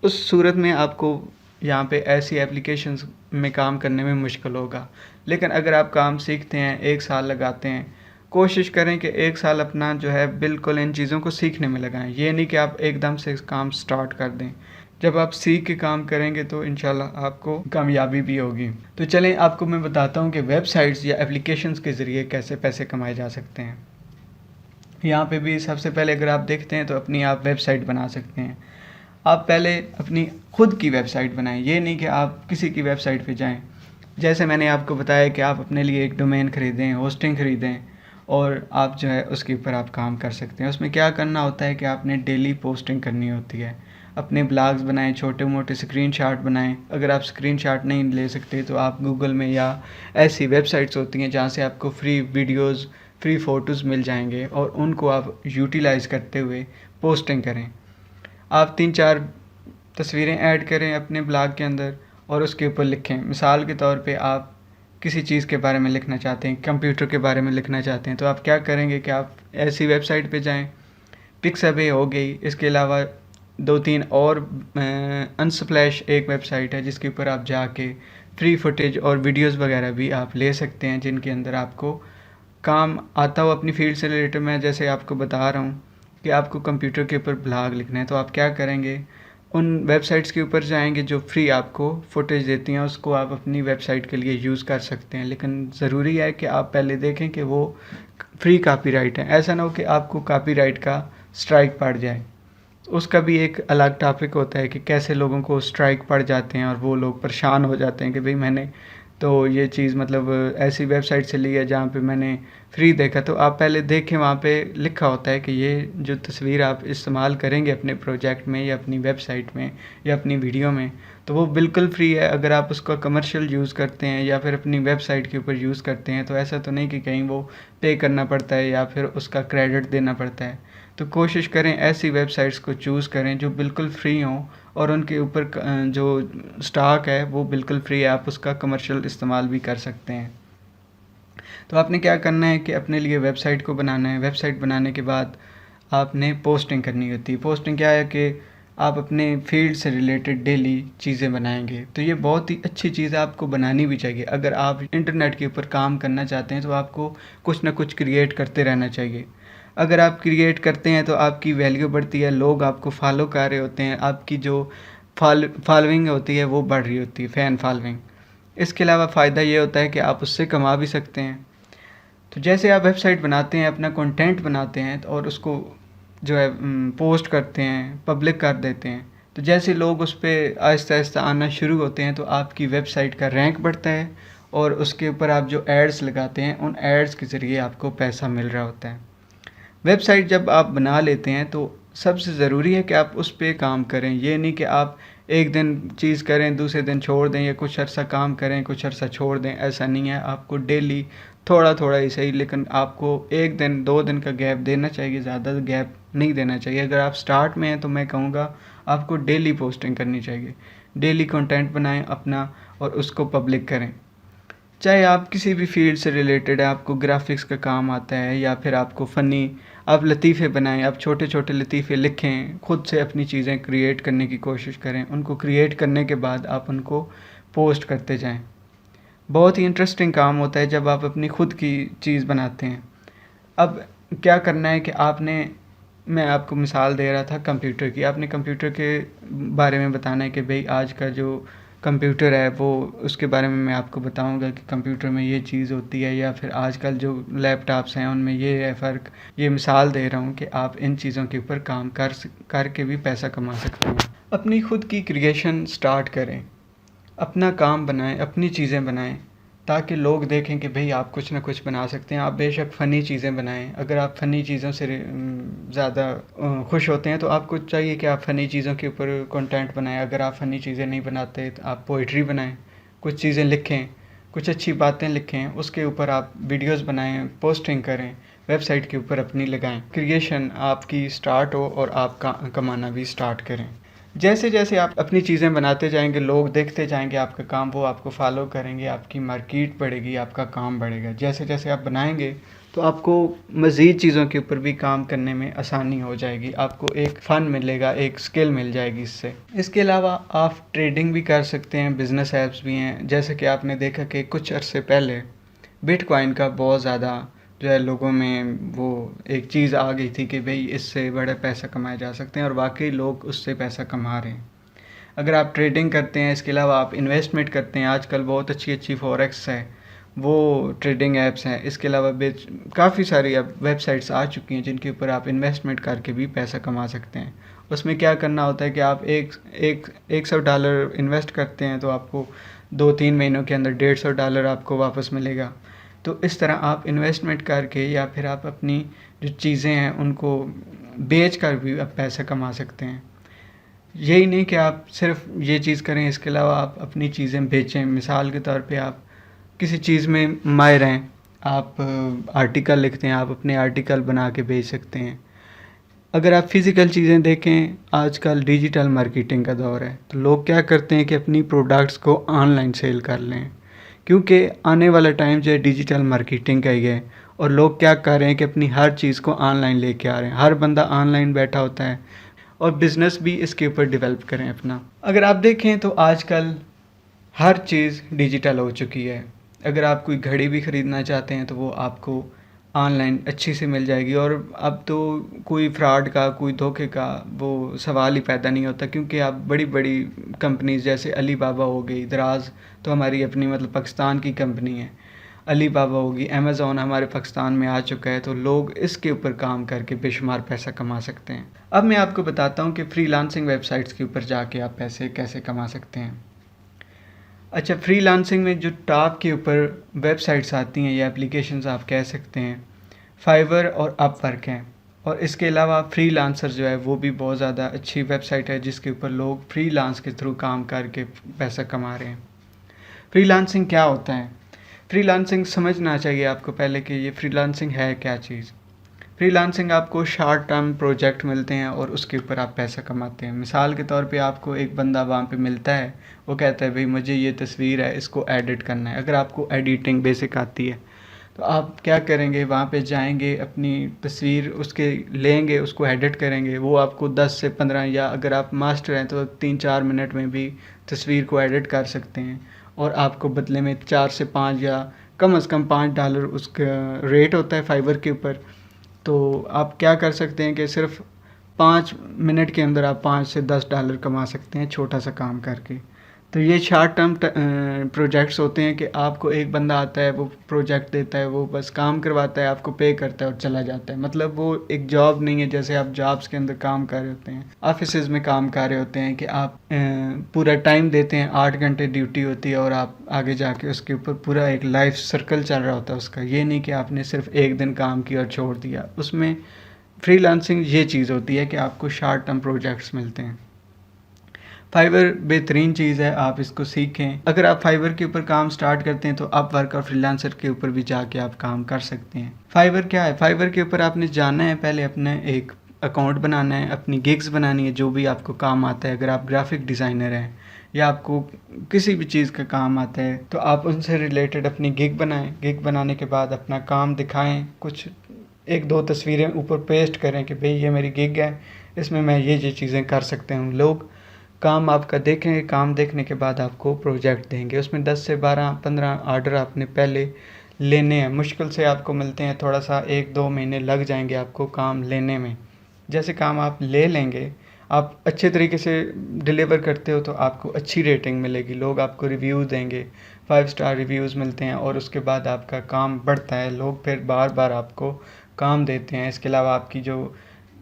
उस सूरत में आपको यहाँ पे ऐसी एप्लीकेशंस में काम करने में मुश्किल होगा। लेकिन अगर आप काम सीखते हैं, 1 साल लगाते हैं, कोशिश करें कि 1 साल अपना जो है बिल्कुल इन चीज़ों को सीखने में लगाएं। ये नहीं कि आप एकदम से काम स्टार्ट कर दें। जब आप सीख के काम करेंगे तो इंशाल्लाह आपको कामयाबी भी होगी। तो चलें आपको मैं बताता हूँ कि वेबसाइट्स या एप्लीकेशंस के ज़रिए कैसे पैसे कमाए जा सकते हैं। यहाँ पे भी सबसे पहले अगर आप देखते हैं तो अपनी आप वेबसाइट बना सकते हैं। आप पहले अपनी खुद की वेबसाइट बनाएं, ये नहीं कि आप किसी की वेबसाइट पे जाएं। जैसे मैंने आपको बताया कि आप अपने लिए एक डोमेन ख़रीदें, होस्टिंग ख़रीदें, और आप जो है उसके ऊपर आप काम कर सकते हैं। उसमें क्या करना होता है कि आपने डेली पोस्टिंग करनी होती है, अपने ब्लॉग्स बनाएं, छोटे मोटे स्क्रीनशॉट बनाएं। अगर आप स्क्रीनशॉट नहीं ले सकते तो आप गूगल में या ऐसी वेबसाइट्स होती हैं जहाँ से आपको फ्री वीडियोज़, फ्री फ़ोटोज़ मिल जाएंगे, और उनको आप यूटिलाइज़ करते हुए पोस्टिंग करें। आप 3-4 तस्वीरें ऐड करें अपने ब्लॉग के अंदर और उसके ऊपर लिखें। मिसाल के तौर पे आप किसी चीज़ के बारे में लिखना चाहते हैं, कंप्यूटर के बारे में लिखना चाहते हैं, तो आप क्या करेंगे कि आप ऐसी वेबसाइट पे जाएं, पिक्साबे हो गई, इसके अलावा 2-3 और अनस्प्लैश एक वेबसाइट है जिसके ऊपर आप जाके फ्री फुटेज और वीडियोस वगैरह भी आप ले सकते हैं, जिनके अंदर आपको काम आता हो अपनी फील्ड से रिलेटेड। मैं जैसे आपको बता रहा हूँ कि आपको कंप्यूटर के ऊपर ब्लॉग लिखना है, तो आप क्या करेंगे, उन वेबसाइट्स के ऊपर जाएंगे जो फ्री आपको फुटेज देती हैं, उसको आप अपनी वेबसाइट के लिए यूज़ कर सकते हैं। लेकिन ज़रूरी है कि आप पहले देखें कि वो फ्री कॉपीराइट है, ऐसा ना हो कि आपको कॉपीराइट का स्ट्राइक पड़ जाए। उसका भी एक अलग टॉपिक होता है कि कैसे लोगों को स्ट्राइक पड़ जाते हैं और वो लोग परेशान हो जाते हैं कि भाई मैंने तो ये चीज़ मतलब ऐसी वेबसाइट से ली है जहाँ पे मैंने फ्री देखा। तो आप पहले देखें, वहाँ पे लिखा होता है कि ये जो तस्वीर आप इस्तेमाल करेंगे अपने प्रोजेक्ट में या अपनी वेबसाइट में या अपनी वीडियो में, तो वो बिल्कुल फ्री है। अगर आप उसका कमर्शियल यूज़ करते हैं या फिर अपनी वेबसाइट के ऊपर यूज़ करते हैं, तो ऐसा तो नहीं कि कहीं वो पे करना पड़ता है या फिर उसका क्रेडिट देना पड़ता है। तो कोशिश करें ऐसी वेबसाइट्स को चूज़ करें जो बिल्कुल फ्री हों और उनके ऊपर जो स्टॉक है वो बिल्कुल फ्री है, आप उसका कमर्शियल इस्तेमाल भी कर सकते हैं। तो आपने क्या करना है कि अपने लिए वेबसाइट को बनाना है। वेबसाइट बनाने के बाद आपने पोस्टिंग करनी होती है। पोस्टिंग क्या है कि आप अपने फील्ड से रिलेटेड डेली चीज़ें बनाएंगे। तो ये बहुत ही अच्छी चीज़ है, आपको बनानी भी चाहिए। अगर आप इंटरनेट के ऊपर काम करना चाहते हैं तो आपको कुछ ना कुछ क्रिएट करते रहना चाहिए। अगर आप क्रिएट करते हैं तो आपकी वैल्यू बढ़ती है, लोग आपको फॉलो कर रहे होते हैं, आपकी जो फॉलोइंग होती है वो बढ़ रही होती है, फ़ैन फॉलोइंग। इसके अलावा फ़ायदा ये होता है कि आप उससे कमा भी सकते हैं। तो जैसे आप वेबसाइट बनाते हैं, अपना कंटेंट बनाते हैं और उसको जो है पोस्ट करते हैं, पब्लिक कर देते हैं, तो जैसे लोग उस पर आहिस्ता आहिस्ता आना शुरू होते हैं तो आपकी वेबसाइट का रैंक बढ़ता है और उसके ऊपर आप जो एड्स लगाते हैं उन एड्स के ज़रिए आपको पैसा मिल रहा होता है। वेबसाइट जब आप बना लेते हैं तो सबसे ज़रूरी है कि आप उस पे काम करें। ये नहीं कि आप एक दिन चीज़ करें, दूसरे दिन छोड़ दें, या कुछ अर्सा काम करें, कुछ अर्सा छोड़ दें, ऐसा नहीं है। आपको डेली थोड़ा थोड़ा ही सही, लेकिन आपको एक दिन 2 दिन का गैप देना चाहिए, ज़्यादा गैप नहीं देना चाहिए। अगर आप स्टार्ट में हैं तो मैं कहूँगा आपको डेली पोस्टिंग करनी चाहिए। डेली कंटेंट बनाएं अपना और उसको पब्लिक करें। चाहे आप किसी भी फील्ड से रिलेटेड है, आपको ग्राफिक्स का काम आता है या फिर आपको फ़नी, आप लतीफ़े बनाएं, आप छोटे छोटे लतीफ़े लिखें, खुद से अपनी चीज़ें क्रिएट करने की कोशिश करें। उनको क्रिएट करने के बाद आप उनको पोस्ट करते जाएं। बहुत ही इंटरेस्टिंग काम होता है जब आप अपनी खुद की चीज़ बनाते हैं। अब क्या करना है कि आपने, मैं आपको मिसाल दे रहा था कंप्यूटर की, आपने कंप्यूटर के बारे में बताना है कि भाई आज का जो कंप्यूटर है वो, उसके बारे में मैं आपको बताऊंगा कि कंप्यूटर में ये चीज़ होती है, या फिर आजकल जो लैपटॉप्स हैं उनमें ये है फ़र्क। ये मिसाल दे रहा हूँ कि आप इन चीज़ों के ऊपर काम करके भी पैसा कमा सकते हैं। अपनी खुद की क्रिएशन स्टार्ट करें, अपना काम बनाएं, अपनी चीज़ें बनाएं, ताकि लोग देखें कि भाई आप कुछ ना कुछ बना सकते हैं। आप बेशक फ़नी चीज़ें बनाएं। अगर आप फ़नी चीज़ों से ज़्यादा खुश होते हैं तो आपको चाहिए कि आप फ़नी चीज़ों के ऊपर कंटेंट बनाएं। अगर आप फ़नी चीज़ें नहीं बनाते तो आप पोइट्री बनाएं, कुछ चीज़ें लिखें, कुछ अच्छी बातें लिखें, उसके ऊपर आप वीडियोज़ बनाएं, पोस्टिंग करें, वेबसाइट के ऊपर अपनी लगाएं। क्रिएशन आपकी स्टार्ट हो और आप कमाना भी स्टार्ट करें। जैसे जैसे आप अपनी चीज़ें बनाते जाएंगे, लोग देखते जाएंगे आपका काम, वो आपको फॉलो करेंगे, आपकी मार्केट बढ़ेगी, आपका काम बढ़ेगा। जैसे जैसे आप बनाएंगे तो आपको मज़ीद चीज़ों के ऊपर भी काम करने में आसानी हो जाएगी, आपको एक फ़न मिलेगा, एक स्किल मिल जाएगी इससे। इसके अलावा आप ट्रेडिंग भी कर सकते हैं, बिज़नेस ऐप्स भी हैं। जैसे कि आपने देखा कि कुछ अरसे पहले बिटकॉइन का बहुत ज़्यादा जो है लोगों में वो एक चीज़ आ गई थी कि भाई इससे बड़े पैसा कमाए जा सकते हैं, और वाकई लोग उससे पैसा कमा रहे हैं। अगर आप ट्रेडिंग करते हैं, इसके अलावा आप इन्वेस्टमेंट करते हैं, आजकल बहुत अच्छी अच्छी फॉरेक्स है, वो ट्रेडिंग ऐप्स हैं। इसके अलावा काफ़ी सारी अब वेबसाइट्स आ चुकी हैं जिनके ऊपर आप इन्वेस्टमेंट करके भी पैसा कमा सकते हैं। उसमें क्या करना होता है कि आप $100 इन्वेस्ट करते हैं तो आपको 2-3 महीनों के अंदर $150 आपको वापस मिलेगा। तो इस तरह आप इन्वेस्टमेंट करके या फिर आप अपनी जो चीज़ें हैं उनको बेच कर भी आप पैसा कमा सकते हैं। यही नहीं कि आप सिर्फ ये चीज़ करें, इसके अलावा आप अपनी चीज़ें बेचें। मिसाल के तौर पे आप किसी चीज़ में माहिर हैं, आप आर्टिकल लिखते हैं, आप अपने आर्टिकल बना के बेच सकते हैं। अगर आप फिज़िकल चीज़ें देखें, आजकल डिजिटल मार्केटिंग का दौर है, तो लोग क्या करते हैं कि अपनी प्रोडक्ट्स को ऑनलाइन सेल कर लें, क्योंकि आने वाला टाइम जो है डिजिटल मार्केटिंग का ही है। और लोग क्या कर रहे हैं कि अपनी हर चीज़ को ऑनलाइन लेके आ रहे हैं, हर बंदा ऑनलाइन बैठा होता है, और बिज़नेस भी इसके ऊपर डेवलप करें अपना। अगर आप देखें तो आजकल हर चीज़ डिजिटल हो चुकी है। अगर आप कोई घड़ी भी ख़रीदना चाहते हैं तो वो आपको ऑनलाइन अच्छी से मिल जाएगी, और अब तो कोई फ्रॉड का, कोई धोखे का वो सवाल ही पैदा नहीं होता, क्योंकि आप बड़ी बड़ी कंपनीज जैसे अली बाबा हो गई, दराज तो हमारी अपनी मतलब पाकिस्तान की कंपनी है, अली बाबा होगी, अमेज़ॉन हमारे पाकिस्तान में आ चुका है, तो लोग इसके ऊपर काम करके बेशुमार पैसा कमा सकते हैं। अब मैं आपको बताता हूँ कि फ्रीलांसिंग वेबसाइट्स के ऊपर जाके आप पैसे कैसे कमा सकते हैं। अच्छा, फ्रीलांसिंग में जो टॉप के ऊपर वेबसाइट्स आती हैं या एप्लीकेशंस आप कह सकते हैं, फाइवर और अपवर्क हैं। और इसके अलावा फ्रीलांसर जो है वो भी बहुत ज़्यादा अच्छी वेबसाइट है जिसके ऊपर लोग फ्रीलांस के थ्रू काम करके पैसा कमा रहे हैं। फ्रीलांसिंग क्या होता है? फ्रीलांसिंग समझना चाहिए आपको पहले कि ये फ्रीलांसिंग है क्या चीज़। फ्रीलांसिंग आपको शॉर्ट टर्म प्रोजेक्ट मिलते हैं और उसके ऊपर आप पैसा कमाते हैं। मिसाल के तौर पे आपको एक बंदा वहाँ पे मिलता है, वो कहता है भाई मुझे ये तस्वीर है, इसको एडिट करना है। अगर आपको एडिटिंग बेसिक आती है तो आप क्या करेंगे, वहाँ पे जाएंगे, अपनी तस्वीर उसके लेंगे, उसको एडिट करेंगे। वो आपको 10 से 15 या अगर आप मास्टर हैं तो 3-4 मिनट में भी तस्वीर को एडिट कर सकते हैं। और आपको बदले में 4 से 5 या कम से कम $5 उसका रेट होता है फाइवर के ऊपर। तो आप क्या कर सकते हैं कि सिर्फ 5 मिनट के अंदर आप $5 से $10 कमा सकते हैं छोटा सा काम करके। तो ये शॉर्ट टर्म प्रोजेक्ट्स होते हैं कि आपको एक बंदा आता है, वो प्रोजेक्ट देता है, वो बस काम करवाता है, आपको पे करता है और चला जाता है। मतलब वो एक जॉब नहीं है जैसे आप जॉब्स के अंदर काम कर रहे होते हैं, ऑफिसेज में काम कर रहे होते हैं कि आप पूरा टाइम देते हैं, 8 घंटे ड्यूटी होती है और आप आगे जाके उसके ऊपर पूरा एक लाइफ सर्कल चल रहा होता है उसका। ये नहीं कि आपने सिर्फ एक दिन काम किया और छोड़ दिया। उसमें फ्रीलांसिंग ये चीज़ होती है कि आपको शॉर्ट टर्म प्रोजेक्ट्स मिलते हैं। फाइवर बेहतरीन चीज़ है, आप इसको सीखें। अगर आप फाइवर के ऊपर काम स्टार्ट करते हैं तो अपवर्क और फ्रीलांसर के ऊपर भी जाके आप काम कर सकते हैं। फाइवर क्या है? फाइवर के ऊपर आपने जाना है, पहले अपने एक अकाउंट बनाना है, अपनी गिग्स बनानी है जो भी आपको काम आता है। अगर आप ग्राफिक डिज़ाइनर हैं या आपको किसी भी चीज़ का काम आता है तो आप उनसे रिलेटेड अपनी गिग बनाएं। गिग बनाने के बाद अपना काम दिखाएं, कुछ 1-2 तस्वीरें ऊपर पेस्ट करें कि भाई ये मेरी गिग है, इसमें मैं ये चीज़ें कर सकते हूँ। लोग काम आपका देखेंगे, काम देखने के बाद आपको प्रोजेक्ट देंगे। उसमें 10 से 12-15 ऑर्डर आपने पहले लेने हैं। मुश्किल से आपको मिलते हैं, थोड़ा सा 1-2 महीने लग जाएंगे आपको काम लेने में। जैसे काम आप ले लेंगे, आप अच्छे तरीके से डिलीवर करते हो तो आपको अच्छी रेटिंग मिलेगी, लोग आपको रिव्यूज़ देंगे, 5 स्टार रिव्यूज़ मिलते हैं और उसके बाद आपका काम बढ़ता है, लोग फिर बार बार आपको काम देते हैं। इसके अलावा आपकी जो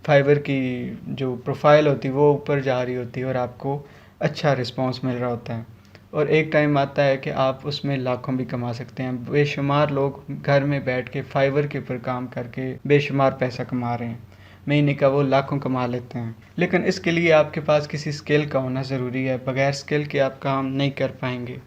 फाइवर की जो प्रोफाइल होती है वो ऊपर जा रही होती है और आपको अच्छा रिस्पांस मिल रहा होता है। और एक टाइम आता है कि आप उसमें लाखों भी कमा सकते हैं। बेशुमार लोग घर में बैठ के फाइवर के ऊपर काम करके बेशुमार पैसा कमा रहे हैं, महीने का वो लाखों कमा लेते हैं। लेकिन इसके लिए आपके पास किसी स्किल का होना ज़रूरी है, बगैर स्किल के आप काम नहीं कर पाएंगे।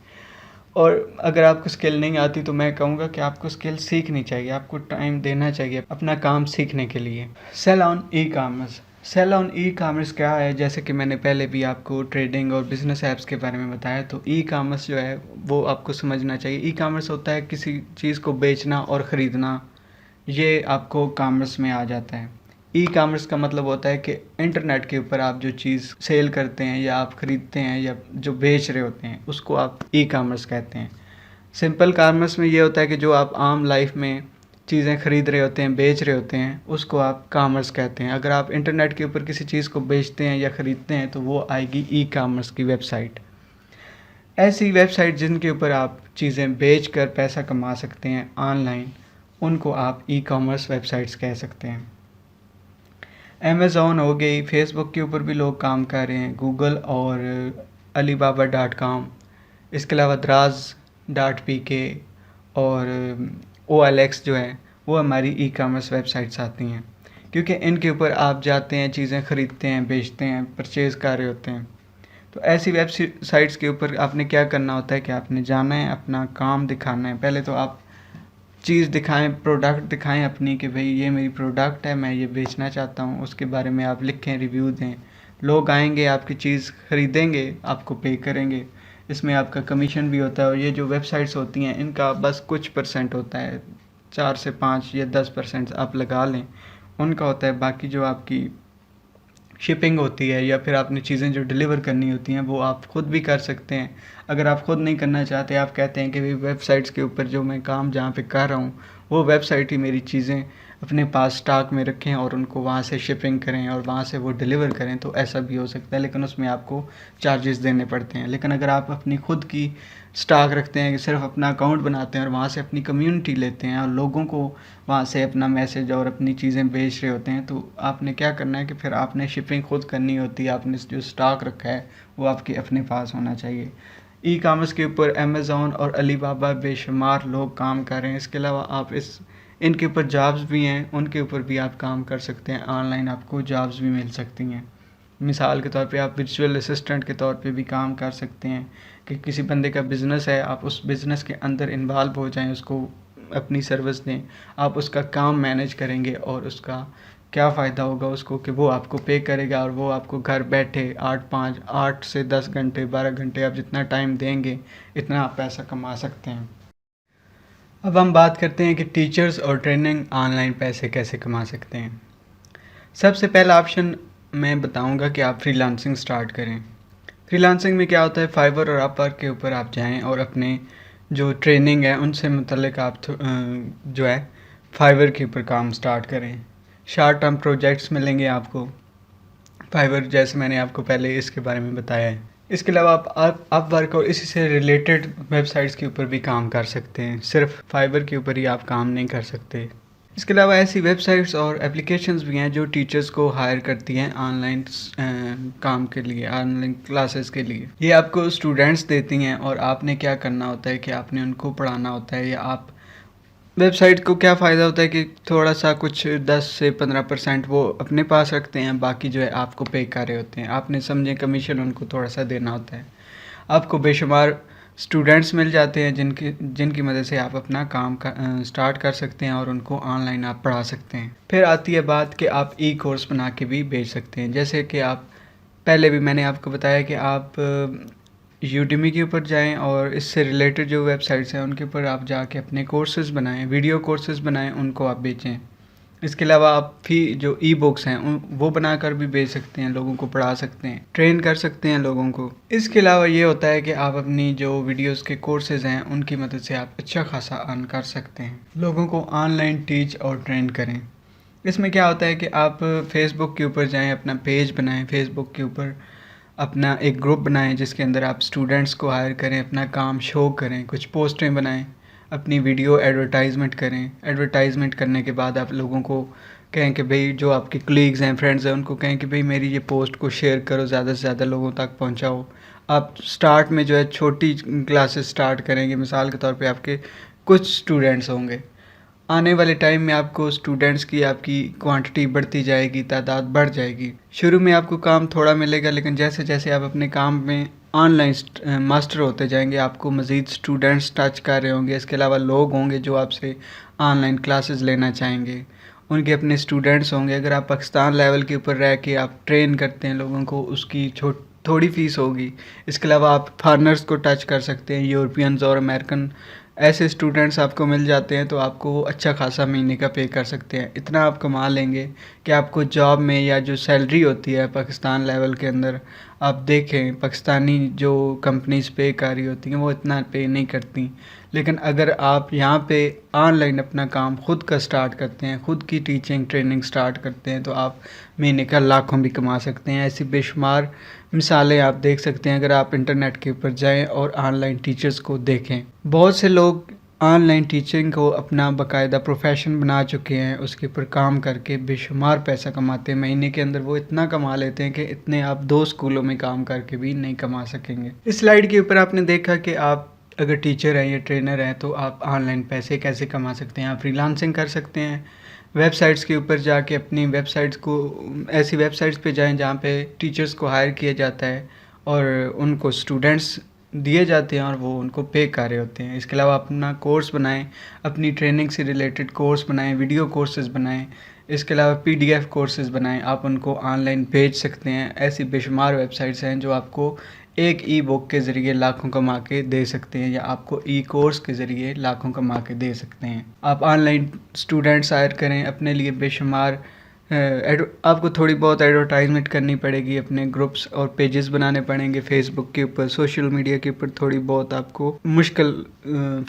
और अगर आपको स्किल नहीं आती तो मैं कहूँगा कि आपको स्किल सीखनी चाहिए, आपको टाइम देना चाहिए अपना काम सीखने के लिए। Sell on e commerce. Sell on e commerce क्या है? जैसे कि मैंने पहले भी आपको ट्रेडिंग और बिजनेस ऐप्स के बारे में बताया, तो ई कामर्स जो है वो आपको समझना चाहिए। ई कामर्स होता है किसी चीज़ को बेचना और ख़रीदना, ये आपको कॉमर्स में आ जाता है। ई कॉमर्स का मतलब होता है कि इंटरनेट के ऊपर आप जो चीज़ सेल करते हैं या आप ख़रीदते हैं या जो बेच रहे होते हैं उसको आप ई कॉमर्स कहते हैं। सिंपल कॉमर्स में ये होता है कि जो आप आम लाइफ में चीज़ें ख़रीद रहे होते हैं, बेच रहे होते हैं, उसको आप कॉमर्स कहते हैं। अगर आप इंटरनेट के ऊपर किसी चीज़ को बेचते हैं या ख़रीदते हैं तो वो आएगी ई कॉमर्स की वेबसाइट। ऐसी वेबसाइट जिनके ऊपर आप चीज़ें बेच कर पैसा कमा सकते हैं ऑनलाइन, उनको आप ई कॉमर्स वेबसाइट्स कह सकते हैं। अमेज़ॉन हो गई, फेसबुक के ऊपर भी लोग काम कर रहे हैं, गूगल और alibaba.com। इसके अलावा द्राज.pk और OLX जो है वो हमारी ई कॉमर्स वेबसाइट्स आती हैं, क्योंकि इनके ऊपर आप जाते हैं, चीज़ें ख़रीदते हैं, बेचते हैं, परचेज़ कर रहे होते हैं। तो ऐसी वेबसाइट्स के ऊपर आपने क्या करना होता है कि आपने जाना है, अपना काम दिखाना है। पहले तो आप चीज़ दिखाएं, प्रोडक्ट दिखाएं अपनी कि भाई ये मेरी प्रोडक्ट है, मैं ये बेचना चाहता हूँ। उसके बारे में आप लिखें, रिव्यू दें। लोग आएंगे, आपकी चीज़ ख़रीदेंगे, आपको पे करेंगे। इसमें आपका कमीशन भी होता है। और ये जो वेबसाइट्स होती हैं इनका बस कुछ परसेंट होता है, 4 से 5 या 10% आप लगा लें उनका होता है। बाकी जो आपकी शिपिंग होती है या फिर आपने चीज़ें जो डिलीवर करनी होती हैं वो आप ख़ुद भी कर सकते हैं। अगर आप ख़ुद नहीं करना चाहते, आप कहते हैं कि भाई वेबसाइट्स के ऊपर जो मैं काम जहाँ पे कर रहा हूँ वो वेबसाइट ही मेरी चीज़ें अपने पास स्टॉक में रखें और उनको वहाँ से शिपिंग करें और वहाँ से वो डिलीवर करें, तो ऐसा भी हो सकता है, लेकिन उसमें आपको चार्जेस देने पड़ते हैं। लेकिन अगर आप अपनी खुद की स्टॉक रखते हैं, सिर्फ अपना अकाउंट बनाते हैं और वहाँ से अपनी कम्युनिटी लेते हैं और लोगों को वहाँ से अपना मैसेज और अपनी चीज़ें बेच रहे होते हैं, तो आपने क्या करना है कि फिर आपने शिपिंग खुद करनी होती है। आपने जो स्टॉक रखा है वो आपके अपने पास होना चाहिए। ई कॉमर्स के ऊपर अमेज़ॉन और अलीबाबा बेशुमार लोग काम कर रहे हैं। इसके अलावा आप इनके ऊपर जॉब्स भी हैं, उनके ऊपर भी आप काम कर सकते हैं। ऑनलाइन आपको जॉब्स भी मिल सकती हैं। मिसाल के तौर पे आप वर्चुअल असिस्टेंट के तौर पे भी काम कर सकते हैं कि किसी बंदे का बिज़नेस है, आप उस बिज़नेस के अंदर इन्वॉल्व हो जाएं, उसको अपनी सर्विस दें, आप उसका काम मैनेज करेंगे और उसका क्या फ़ायदा होगा उसको कि वो आपको पे करेगा और वो आपको घर बैठे 8 से 10 घंटे 12 घंटे आप जितना टाइम देंगे इतना आप पैसा कमा सकते हैं। अब हम बात करते हैं कि टीचर्स और ट्रेनिंग ऑनलाइन पैसे कैसे कमा सकते हैं। सबसे पहला ऑप्शन मैं बताऊंगा कि आप फ्रीलांसिंग स्टार्ट करें। फ्रीलांसिंग में क्या होता है, फाइवर और अपवर्क के ऊपर आप जाएं और अपने जो ट्रेनिंग है उनसे मुतल्लिक आप जो है फाइवर के ऊपर काम स्टार्ट करें। शॉर्ट टर्म प्रोजेक्ट्स मिलेंगे आपको फाइवर, जैसे मैंने आपको पहले इसके बारे में बताया है। इसके अलावा आप अपवर्क और इसी से रिलेटेड वेबसाइट्स के ऊपर भी काम कर सकते हैं, सिर्फ फाइवर के ऊपर ही आप काम नहीं कर सकते। इसके अलावा ऐसी वेबसाइट्स और एप्लीकेशंस भी हैं जो टीचर्स को हायर करती हैं ऑनलाइन काम के लिए, ऑनलाइन क्लासेस के लिए। ये आपको स्टूडेंट्स देती हैं और आपने क्या करना होता है कि आपने उनको पढ़ाना होता है। या आप वेबसाइट को क्या फ़ायदा होता है कि थोड़ा सा कुछ 10 से 15% वो अपने पास रखते हैं, बाकी जो है आपको पे कर रहे होते हैं। आपने समझे कमीशन उनको थोड़ा सा देना होता है। आपको बेशुमार स्टूडेंट्स मिल जाते हैं जिनकी जिनकी मदद से आप अपना काम स्टार्ट कर सकते हैं और उनको ऑनलाइन आप पढ़ा सकते हैं। फिर आती है बात कि आप ई कोर्स बना के भी बेच सकते हैं। जैसे कि आप पहले भी मैंने आपको बताया कि आप यूडेमी के ऊपर जाएं और इससे रिलेटेड जो वेबसाइट्स हैं उनके ऊपर आप जाके अपने कोर्सेज़ बनाएं, वीडियो कोर्सेज़ बनाएं, उनको आप बेचें। इसके अलावा आप जो ई बुक्स हैं वो बनाकर भी बेच सकते हैं, लोगों को पढ़ा सकते हैं, ट्रेन कर सकते हैं लोगों को। इसके अलावा ये होता है कि आप अपनी जो वीडियोस के कोर्सेज़ हैं उनकी मदद से आप अच्छा खासा अर्न कर सकते हैं। लोगों को ऑनलाइन टीच और ट्रेन करें। इसमें क्या होता है कि आप फेसबुक के ऊपर जाएं, अपना पेज बनाएं, फेसबुक के ऊपर अपना एक ग्रुप बनाएं जिसके अंदर आप स्टूडेंट्स को हायर करें, अपना काम शो करें, कुछ पोस्टें बनाएं, अपनी वीडियो एडवर्टाइजमेंट करें। एडवर्टाइजमेंट करने के बाद आप लोगों को कहें कि भाई जो आपके कलीग्स हैं, फ्रेंड्स हैं, उनको कहें कि भाई मेरी ये पोस्ट को शेयर करो, ज़्यादा से ज़्यादा लोगों तक पहुंचाओ। आप स्टार्ट में जो है छोटी क्लासेस स्टार्ट करेंगे। मिसाल के तौर पे आपके कुछ स्टूडेंट्स होंगे, आने वाले टाइम में आपको स्टूडेंट्स की आपकी क्वांटिटी बढ़ती जाएगी, तादाद बढ़ जाएगी। शुरू में आपको काम थोड़ा मिलेगा, लेकिन जैसे जैसे आप अपने काम में ऑनलाइन मास्टर होते जाएंगे आपको मज़ीद स्टूडेंट्स टच कर रहे होंगे। इसके अलावा लोग होंगे जो आपसे ऑनलाइन क्लासेस लेना चाहेंगे, उनके अपने स्टूडेंट्स होंगे। अगर आप पाकिस्तान लेवल के ऊपर रह के आप ट्रेन करते हैं लोगों को, उसकी थोड़ी फ़ीस होगी। इसके अलावा आप फॉरनर्स को टच कर सकते हैं, यूरोपियंस और अमेरिकन ऐसे स्टूडेंट्स आपको मिल जाते हैं तो आपको वो अच्छा खासा महीने का पे कर सकते हैं। इतना आप कमा लेंगे कि आपको जॉब में या जो सैलरी होती है पाकिस्तान लेवल के अंदर, आप देखें पाकिस्तानी जो कंपनीज़ पे कर रही होती हैं वो इतना पे नहीं करती। लेकिन अगर आप यहाँ पे ऑनलाइन अपना काम ख़ुद का स्टार्ट करते हैं, ख़ुद की टीचिंग ट्रेनिंग स्टार्ट करते हैं, तो आप महीने का लाखों भी कमा सकते हैं। ऐसी बेशुमार मिसालें आप देख सकते हैं अगर आप इंटरनेट के ऊपर जाएं और ऑनलाइन टीचर्स को देखें। बहुत से लोग ऑनलाइन टीचिंग को अपना बाकायदा प्रोफेशन बना चुके हैं, उसके ऊपर काम करके बेशुमार पैसा कमाते हैं। महीने के अंदर वो इतना कमा लेते हैं कि इतने आप 2 स्कूलों में काम करके भी नहीं कमा सकेंगे। इस स्लाइड के ऊपर आपने देखा कि आप अगर टीचर हैं या ट्रेनर हैं तो आप ऑनलाइन पैसे कैसे कमा सकते हैं। आप फ्रीलांसिंग कर सकते हैं, वेबसाइट्स के ऊपर जाके अपनी वेबसाइट्स को, ऐसी वेबसाइट्स पे जाएं जहाँ पे टीचर्स को हायर किया जाता है और उनको स्टूडेंट्स दिए जाते हैं और वो उनको पे कर रहे होते हैं। इसके अलावा अपना कोर्स बनाएं, अपनी ट्रेनिंग से रिलेटेड कोर्स बनाएं, वीडियो कोर्सेज बनाएं। इसके अलावा पीडीएफ कोर्सेज बनाएं, आप उनको ऑनलाइन भेज सकते हैं। ऐसी बेशुमार वेबसाइट्स हैं जो आपको एक ई बुक के ज़रिए लाखों कमा के दे सकते हैं या आपको ई कोर्स के ज़रिए लाखों कमा के दे सकते हैं। आप ऑनलाइन स्टूडेंट्स हायर करें, अपने लिए बेशुमार आपको थोड़ी बहुत एडवर्टाइजमेंट करनी पड़ेगी, अपने ग्रुप्स और पेजेस बनाने पड़ेंगे फेसबुक के ऊपर, सोशल मीडिया के ऊपर थोड़ी बहुत आपको मुश्किल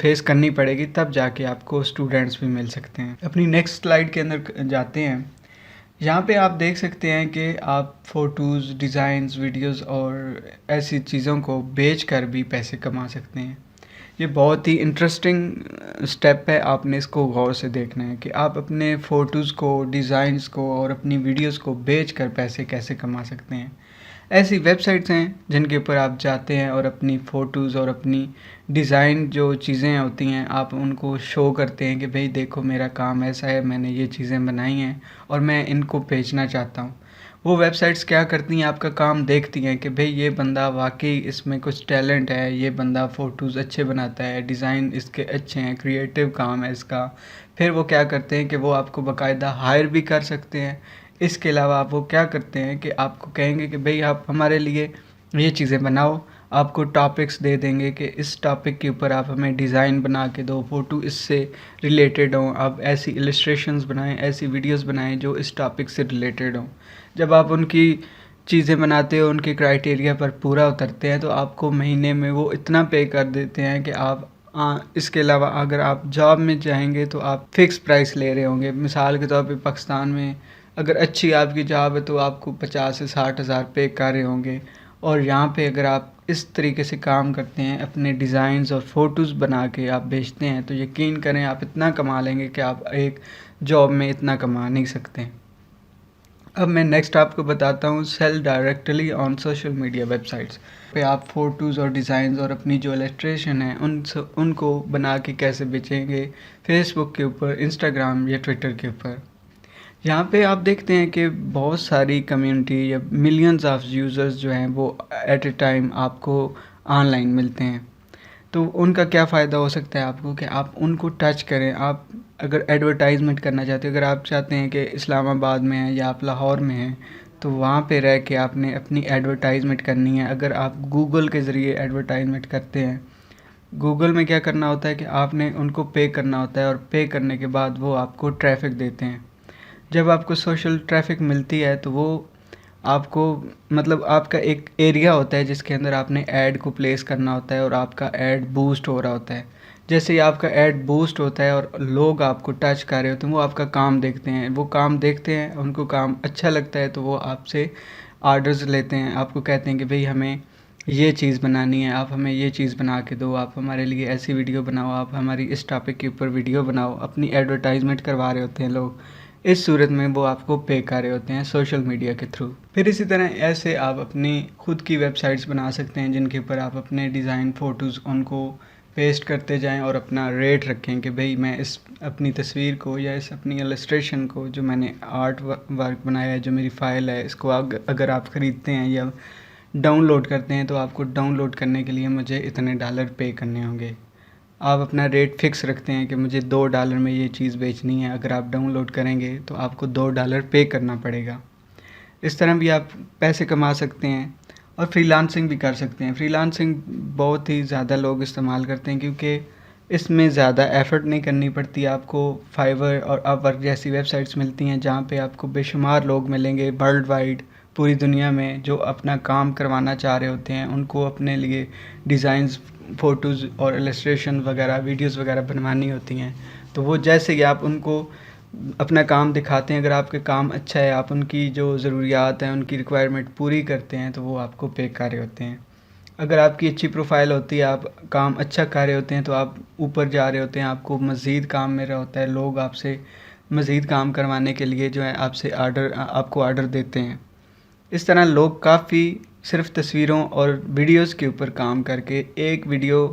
फेस करनी पड़ेगी, तब जाके आपको स्टूडेंट्स भी मिल सकते हैं। अपनी नेक्स्ट स्लाइड के अंदर जाते हैं। यहाँ पे आप देख सकते हैं कि आप फ़ोटोज़, डिज़ाइंस, वीडियोस और ऐसी चीज़ों को बेच कर भी पैसे कमा सकते हैं। ये बहुत ही इंटरेस्टिंग स्टेप है, आपने इसको गौर से देखना है कि आप अपने फ़ोटोज़ को, डिज़ाइंस को और अपनी वीडियोस को बेच कर पैसे कैसे कमा सकते हैं। ऐसी वेबसाइट्स हैं जिनके ऊपर आप जाते हैं और अपनी फ़ोटोज़ और अपनी डिज़ाइन जो चीज़ें होती हैं आप उनको शो करते हैं कि भाई देखो मेरा काम ऐसा है, मैंने ये चीज़ें बनाई हैं और मैं इनको बेचना चाहता हूँ। वो वेबसाइट्स क्या करती हैं, आपका काम देखती हैं कि भाई ये बंदा वाक़ई इसमें कुछ टैलेंट है, ये बंदा फ़ोटोज़ अच्छे बनाता है, डिज़ाइन इसके अच्छे हैं, क्रिएटिव काम है इसका। फिर वो क्या करते हैं कि वो आपको बाकायदा हायर भी कर सकते हैं। इसके अलावा आप वो क्या करते हैं कि आपको कहेंगे कि भाई आप हमारे लिए ये चीज़ें बनाओ, आपको टॉपिक्स दे देंगे कि इस टॉपिक के ऊपर आप हमें डिज़ाइन बना के दो, फ़ोटो इससे रिलेटेड हों, आप ऐसी इलस्ट्रेशंस बनाएं, ऐसी वीडियोस बनाएं जो इस टॉपिक से रिलेटेड हों। जब आप उनकी चीज़ें बनाते हो, उनके क्राइटेरिया पर पूरा उतरते हैं तो आपको महीने में वो इतना पे कर देते हैं कि आप इसके अलावा अगर आप जॉब में जाएंगे तो आप फ़िक्स प्राइस ले रहे होंगे। मिसाल के तौर पे पाकिस्तान में अगर अच्छी आपकी जॉब है तो आपको 50 से 60 हज़ार पे कर रहे होंगे, और यहाँ पे अगर आप इस तरीके से काम करते हैं, अपने डिज़ाइंस और फ़ोटोज़ बना के आप बेचते हैं, तो यकीन करें आप इतना कमा लेंगे कि आप एक जॉब में इतना कमा नहीं सकते। अब मैं नेक्स्ट आपको बताता हूँ sell directly on social media websites पे आप फ़ोटोज़ और डिज़ाइंस और अपनी जो इलस्ट्रेशन है उनको बना के कैसे बेचेंगे फेसबुक के ऊपर, इंस्टाग्राम या ट्विटर के ऊपर। यहाँ पे आप देखते हैं कि बहुत सारी कम्युनिटी या मिलियंस ऑफ यूज़र्स जो हैं वो एट ए टाइम आपको ऑनलाइन मिलते हैं। तो उनका क्या फ़ायदा हो सकता है आपको कि आप उनको टच करें। आप अगर एडवर्टाइजमेंट करना चाहते हैं, अगर आप चाहते हैं कि इस्लामाबाद में हैं या आप लाहौर में हैं, तो वहाँ पे रह के आपने अपनी एडवर्टाइजमेंट करनी है। अगर आप गूगल के ज़रिए एडवर्टाइजमेंट करते हैं, गूगल में क्या करना होता है कि आपने उनको पे करना होता है और पे करने के बाद वो आपको ट्रैफ़िक देते हैं। जब आपको सोशल ट्रैफ़िक मिलती है तो वो आपको मतलब आपका एक एरिया होता है जिसके अंदर आपने ऐड को प्लेस करना होता है और आपका ऐड बूस्ट हो रहा होता है। जैसे ही आपका ऐड बूस्ट होता है और लोग आपको टच कर रहे होते हैं, वो आपका काम देखते हैं, वो काम देखते हैं, उनको काम अच्छा लगता है तो वो आपसे ऑर्डर्स लेते हैं। आपको कहते हैं कि भाई हमें ये चीज़ बनानी है, आप हमें ये चीज़ बना के दो, आप हमारे लिए ऐसी वीडियो बनाओ, आप हमारी इस टॉपिक के ऊपर वीडियो बनाओ। अपनी एडवर्टाइजमेंट करवा रहे होते हैं लोग। इस सूरत में वो आपको पे कर रहे होते हैं सोशल मीडिया के थ्रू। फिर इसी तरह ऐसे आप अपनी खुद की वेबसाइट्स बना सकते हैं जिनके ऊपर आप अपने डिज़ाइन फ़ोटोज़ उनको पेस्ट करते जाएं और अपना रेट रखें कि भाई मैं इस अपनी तस्वीर को या इस अपनी इलस्ट्रेशन को जो मैंने आर्ट वर्क बनाया है, जो मेरी फ़ाइल है, इसको अगर आप ख़रीदते हैं या डाउनलोड करते हैं तो आपको डाउनलोड करने के लिए मुझे इतने डॉलर पे करने होंगे। आप अपना रेट फ़िक्स रखते हैं कि मुझे $2 में ये चीज़ बेचनी है। अगर आप डाउनलोड करेंगे तो आपको $2 पे करना पड़ेगा। इस तरह भी आप पैसे कमा सकते हैं और फ्रीलांसिंग भी कर सकते हैं। फ्रीलांसिंग बहुत ही ज़्यादा लोग इस्तेमाल करते हैं क्योंकि इसमें ज़्यादा एफ़र्ट नहीं करनी पड़ती। आपको फाइवर और अपवर्क जैसी वेबसाइट्स मिलती हैं जहाँ पे आपको बेशुमार लोग मिलेंगे वर्ल्ड वाइड, पूरी दुनिया में, जो अपना काम करवाना चाह रहे होते हैं। उनको अपने लिए डिज़ाइंस, फ़ोटोज़ और इलस्ट्रेशन वगैरह, वीडियोज़ वगैरह बनवानी होती हैं। तो वो जैसे ही आप उनको अपना काम दिखाते हैं, अगर आपका काम अच्छा है, आप उनकी जो ज़रूरियात हैं, उनकी रिक्वायरमेंट पूरी करते हैं, तो वो आपको पे कर रहे होते हैं। अगर आपकी अच्छी प्रोफाइल होती है, आप काम अच्छा कर रहे होते हैं, तो आप ऊपर जा रहे होते हैं, आपको मज़ीद काम मिल रहा होता है। लोग आपसे मज़ीद काम करवाने के लिए जो है आपसे आपको ऑर्डर देते हैं। इस तरह लोग काफ़ी सिर्फ तस्वीरों और वीडियोस के ऊपर काम करके एक वीडियो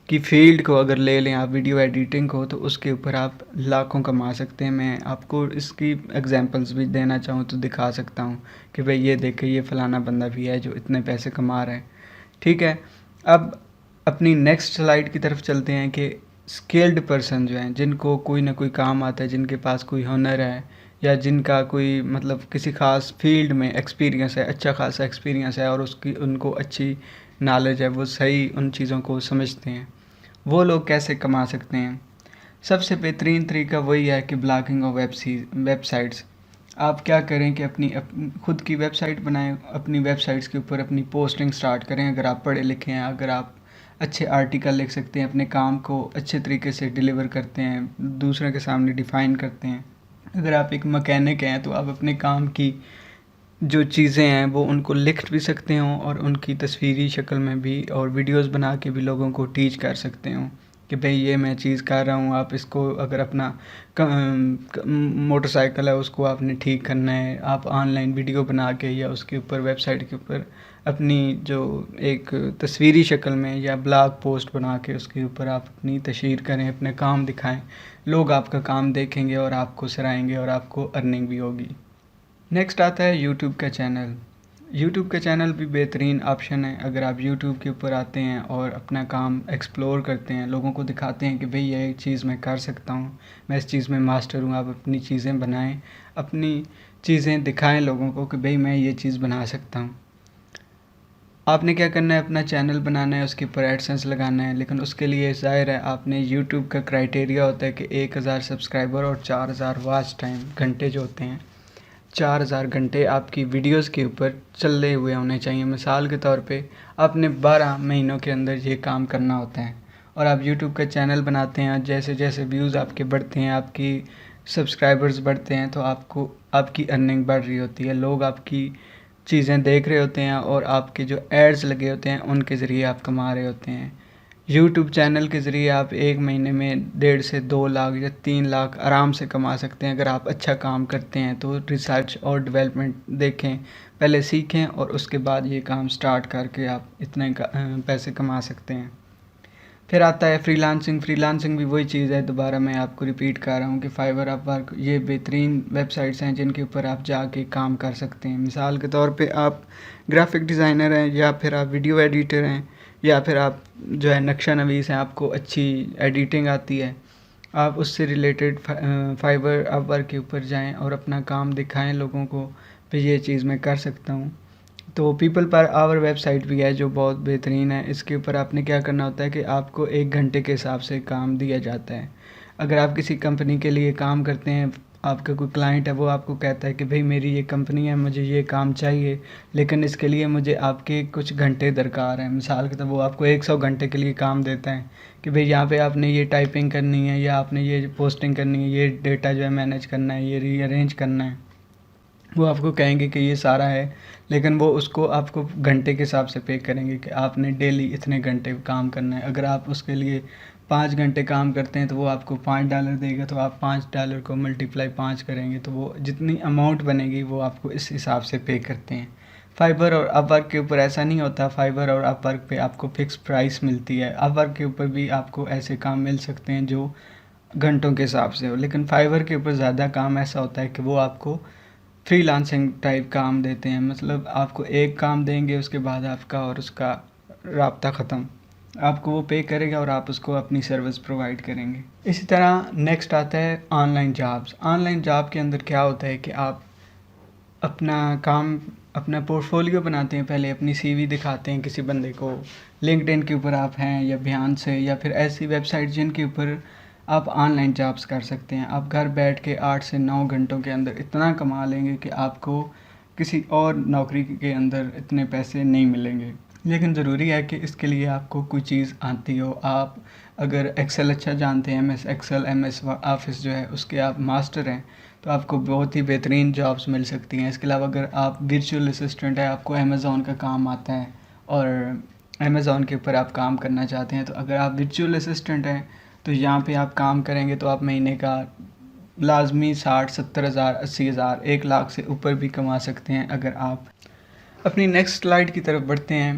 की फ़ील्ड को अगर ले लें आप, वीडियो एडिटिंग को, तो उसके ऊपर आप लाखों कमा सकते हैं। मैं आपको इसकी एग्जांपल्स भी देना चाहूँ तो दिखा सकता हूँ कि भाई ये देखें, ये फ़लाना बंदा भी है जो इतने पैसे कमा रहा है। ठीक है, अब अपनी नेक्स्ट स्लाइड की तरफ चलते हैं कि स्किल्ड पर्सन जो हैं, जिनको कोई ना कोई काम आता है, जिनके पास कोई हुनर है या जिनका कोई मतलब किसी ख़ास फील्ड में एक्सपीरियंस है, अच्छा खासा एक्सपीरियंस है और उसकी उनको अच्छी नॉलेज है, वो सही उन चीज़ों को समझते हैं। वो लोग कैसे कमा सकते हैं? सबसे बेहतरीन तरीका वही है कि ब्लॉगिंग और वेबसाइट्स। आप क्या करें कि अपनी खुद की वेबसाइट बनाएं, अपनी वेबसाइट्स के ऊपर अपनी पोस्टिंग स्टार्ट करें। अगर आप पढ़े लिखे हैं, अगर आप अच्छे आर्टिकल लिख सकते हैं, अपने काम को अच्छे तरीके से डिलीवर करते हैं, दूसरों के सामने डिफ़ाइन करते हैं। अगर आप एक मैकेनिक हैं तो आप अपने काम की जो चीज़ें हैं वो उनको लिख भी सकते हो और उनकी तस्वीरी शक्ल में भी और वीडियोस बना के भी लोगों को टीच कर सकते हो। कि भाई ये मैं चीज़ कर रहा हूँ, आप इसको अगर अपना मोटरसाइकिल है उसको आपने ठीक करना है, आप ऑनलाइन वीडियो बना के या उसके ऊपर वेबसाइट के ऊपर अपनी जो एक तस्वीरी शक्ल में या ब्लॉग पोस्ट बना के उसके ऊपर आप अपनी तशहीर करें, अपने काम दिखाएं, लोग आपका काम देखेंगे और आपको सराहेंगे और आपको अर्निंग भी होगी। नेक्स्ट आता है यूट्यूब का चैनल। यूट्यूब का चैनल भी बेहतरीन ऑप्शन है। अगर आप यूट्यूब के ऊपर आते हैं और अपना काम एक्सप्लोर करते हैं, लोगों को दिखाते हैं कि भाई ये चीज़ मैं कर सकता हूँ, मैं इस चीज़ में मास्टर हूँ, आप अपनी चीज़ें बनाएं, अपनी चीज़ें दिखाएं लोगों को कि भाई मैं ये चीज़ बना सकता हूँ। आपने क्या करना है, अपना चैनल बनाना है, उसके ऊपर एडसेंस लगाना है, लेकिन उसके लिए ज़ाहिर है आपने यूट्यूब का क्राइटेरिया होता है कि 1000 सब्सक्राइबर और 4000 वॉच टाइम घंटे जो होते हैं, 4000 घंटे आपकी वीडियोस के ऊपर चले हुए होने चाहिए। मिसाल के तौर पे आपने 12 महीनों के अंदर ये काम करना होता है और आप यूट्यूब का चैनल बनाते हैं। जैसे जैसे व्यूज़ आपके बढ़ते हैं, आपकी सब्सक्राइबर्स बढ़ते हैं, तो आपको आपकी अर्निंग बढ़ रही होती है, लोग आपकी चीज़ें देख रहे होते हैं और आपके जो एड्स लगे होते हैं उनके ज़रिए आप कमा रहे होते हैं। यूट्यूब चैनल के ज़रिए आप एक महीने में 1.5 से 2 लाख या 3 लाख आराम से कमा सकते हैं अगर आप अच्छा काम करते हैं। तो रिसर्च और डेवलपमेंट देखें, पहले सीखें और उसके बाद ये काम स्टार्ट करके आप इतने पैसे कमा सकते हैं। फिर आता है फ्रीलांसिंग। फ्रीलांसिंग भी वही चीज़ है, दोबारा मैं आपको रिपीट कर रहा हूँ कि फाइवर, अपवर्क, ये बेहतरीन वेबसाइट्स हैं जिनके ऊपर आप जाके काम कर सकते हैं। मिसाल के तौर पे आप ग्राफिक डिज़ाइनर हैं या फिर आप वीडियो एडिटर हैं या फिर आप जो है नक्शा नवीस हैं, आपको अच्छी एडिटिंग आती है, आप उससे रिलेटेड फाइवर, अपवर्क के ऊपर जाएँ और अपना काम दिखाएँ लोगों को, फिर ये चीज़ मैं कर सकता हूँ। तो पीपल पर आवर वेबसाइट भी है जो बहुत बेहतरीन है। इसके ऊपर आपने क्या करना होता है कि आपको 1 घंटे के हिसाब से काम दिया जाता है। अगर आप किसी कंपनी के लिए काम करते हैं, आपका कोई क्लाइंट है, वो आपको कहता है कि भाई मेरी ये कंपनी है, मुझे ये काम चाहिए, लेकिन इसके लिए मुझे आपके कुछ घंटे दरकार हैं। मिसाल के तौर वो आपको 100 घंटे के लिए काम देता है कि भाई यहाँ पे आपने ये टाइपिंग करनी है या आपने ये पोस्टिंग करनी है, ये डेटा जो है मैनेज करना है, ये रीअरेंज करना है। वो आपको कहेंगे कि ये सारा है, लेकिन वो उसको आपको घंटे के हिसाब से पे करेंगे कि आपने डेली इतने घंटे काम करना है। अगर आप उसके लिए 5 घंटे काम करते हैं तो वो आपको $5 देगा, तो आप $5 को मल्टीप्लाई 5 करेंगे तो वो जितनी अमाउंट बनेगी वो आपको इस हिसाब से पे करते हैं। फाइबर और अपवर्क के ऊपर ऐसा नहीं होता। फाइबर और अपवर्क पे आपको फ़िक्स प्राइस मिलती है। अपवर्क के ऊपर भी आपको ऐसे काम मिल सकते हैं जो घंटों के हिसाब से हो, लेकिन फाइबर के ऊपर ज़्यादा काम ऐसा होता है कि वो आपको फ्रीलांसिंग टाइप काम देते हैं। मतलब आपको एक काम देंगे, उसके बाद आपका और उसका राब्ता ख़त्म, आपको वो पे करेगा और आप उसको अपनी सर्विस प्रोवाइड करेंगे। इसी तरह नेक्स्ट आता है ऑनलाइन जॉब्स। ऑनलाइन जॉब के अंदर क्या होता है कि आप अपना काम, अपना पोर्टफोलियो बनाते हैं, पहले अपनी सीवी दिखाते हैं किसी बंदे को। लिंक्डइन के ऊपर आप हैं या बिहान से या फिर ऐसी वेबसाइट जिनके ऊपर आप ऑनलाइन जॉब्स कर सकते हैं। आप घर बैठ के 8 से 9 घंटों के अंदर इतना कमा लेंगे कि आपको किसी और नौकरी के अंदर इतने पैसे नहीं मिलेंगे। लेकिन ज़रूरी है कि इसके लिए आपको कोई चीज़ आती हो। आप अगर एक्सेल अच्छा जानते हैं, MS एक्सेल, MS ऑफिस जो है उसके आप मास्टर हैं, तो आपको बहुत ही बेहतरीन जॉब्स मिल सकती हैं। इसके अलावा अगर आप वर्चुअल असिस्टेंट है, आपको अमेज़ॉन का काम आता है और अमेज़ॉन के ऊपर आप काम करना चाहते हैं, तो अगर आप वर्चुअल असिस्टेंट हैं तो यहाँ पे आप काम करेंगे तो आप महीने का लाजमी 60-70 हज़ार, 80 हज़ार, 1 लाख से ऊपर भी कमा सकते हैं। अगर आप अपनी नेक्स्ट स्लाइड की तरफ बढ़ते हैं,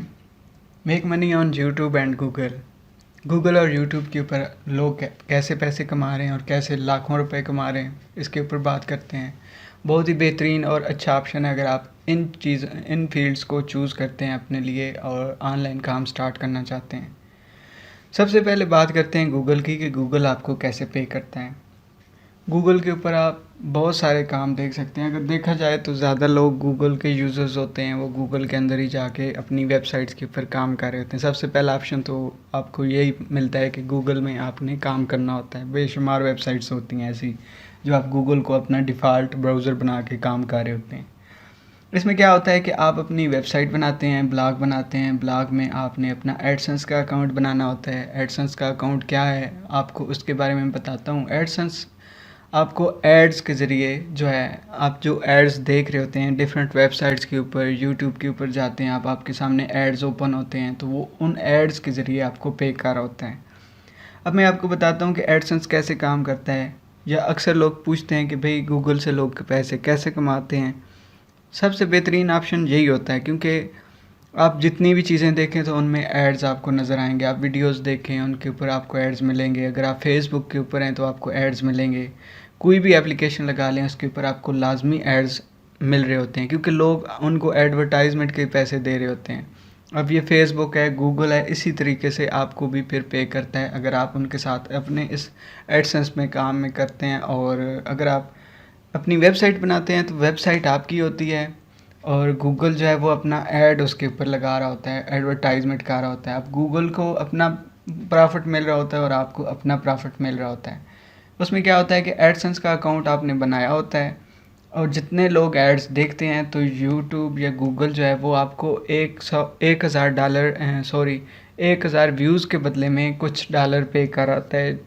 make money on YouTube and Google. Google और यूट्यूब के ऊपर लोग कैसे पैसे कमा रहे हैं और कैसे लाखों रुपए कमा रहे हैं, इसके ऊपर बात करते हैं। बहुत ही बेहतरीन और अच्छा ऑप्शन है अगर आप इन फील्ड्स को चूज़ करते हैं अपने लिए और ऑनलाइन काम स्टार्ट करना चाहते हैं। सबसे पहले बात करते हैं गूगल की कि गूगल आपको कैसे पे करता है। गूगल के ऊपर आप बहुत सारे काम देख सकते हैं। अगर देखा जाए तो ज़्यादा लोग गूगल के यूज़र्स होते हैं, वो गूगल के अंदर ही जाके अपनी वेबसाइट्स के ऊपर काम कर रहे होते हैं। सबसे पहला ऑप्शन तो आपको यही मिलता है कि गूगल में आपने काम करना होता है। बेशुमार वेबसाइट्स होती हैं ऐसी जो आप गूगल को अपना डिफ़ॉल्ट ब्राउज़र बना के काम कर रहे होते हैं। इसमें क्या होता है कि आप अपनी वेबसाइट बनाते हैं, ब्लॉग बनाते हैं, ब्लॉग में आपने अपना एडसेंस का अकाउंट बनाना होता है। एडसेंस का अकाउंट क्या है आपको उसके बारे में बताता हूँ। एडसेंस आपको एड्स के ज़रिए जो है, आप जो एड्स देख रहे होते हैं डिफरेंट वेबसाइट्स के ऊपर, यूट्यूब के ऊपर जाते हैं आप, आपके सामने एड्स ओपन होते हैं, तो वो उन एड्स के ज़रिए आपको पे कर रहा होता है। अब मैं आपको बताता हूँ कि एडसेंस कैसे काम करता है, या अक्सर लोग पूछते हैं कि भाई गूगल से लोग पैसे कैसे कमाते हैं। सबसे बेहतरीन ऑप्शन यही होता है, क्योंकि आप जितनी भी चीज़ें देखें तो उनमें एड्स आपको नज़र आएंगे। आप वीडियोस देखें उनके ऊपर आपको एड्स मिलेंगे। अगर आप फेसबुक के ऊपर हैं तो आपको एड्स मिलेंगे। कोई भी एप्लीकेशन लगा लें उसके ऊपर आपको लाजमी एड्स मिल रहे होते हैं, क्योंकि लोग उनको एडवर्टाइजमेंट के पैसे दे रहे होते हैं। अब ये फेसबुक है, गूगल है, इसी तरीके से आपको भी फिर पे करता है अगर आप उनके साथ अपने इस एडसेंस में काम में करते हैं। और अगर आप अपनी वेबसाइट बनाते हैं तो वेबसाइट आपकी होती है, और गूगल जो है वो अपना ऐड उसके ऊपर लगा रहा होता है, एडवर्टाइजमेंट कर रहा होता है। अब गूगल को अपना प्रॉफिट मिल रहा होता है और आपको अपना प्रॉफिट मिल रहा होता है। उसमें क्या होता है कि एडसेंस का अकाउंट आपने बनाया होता है, और जितने लोग एड्स देखते हैं तो यूट्यूब या गूगल जो है वो आपको 1,000 व्यूज़ के बदले में कुछ डॉलर पे कराता है।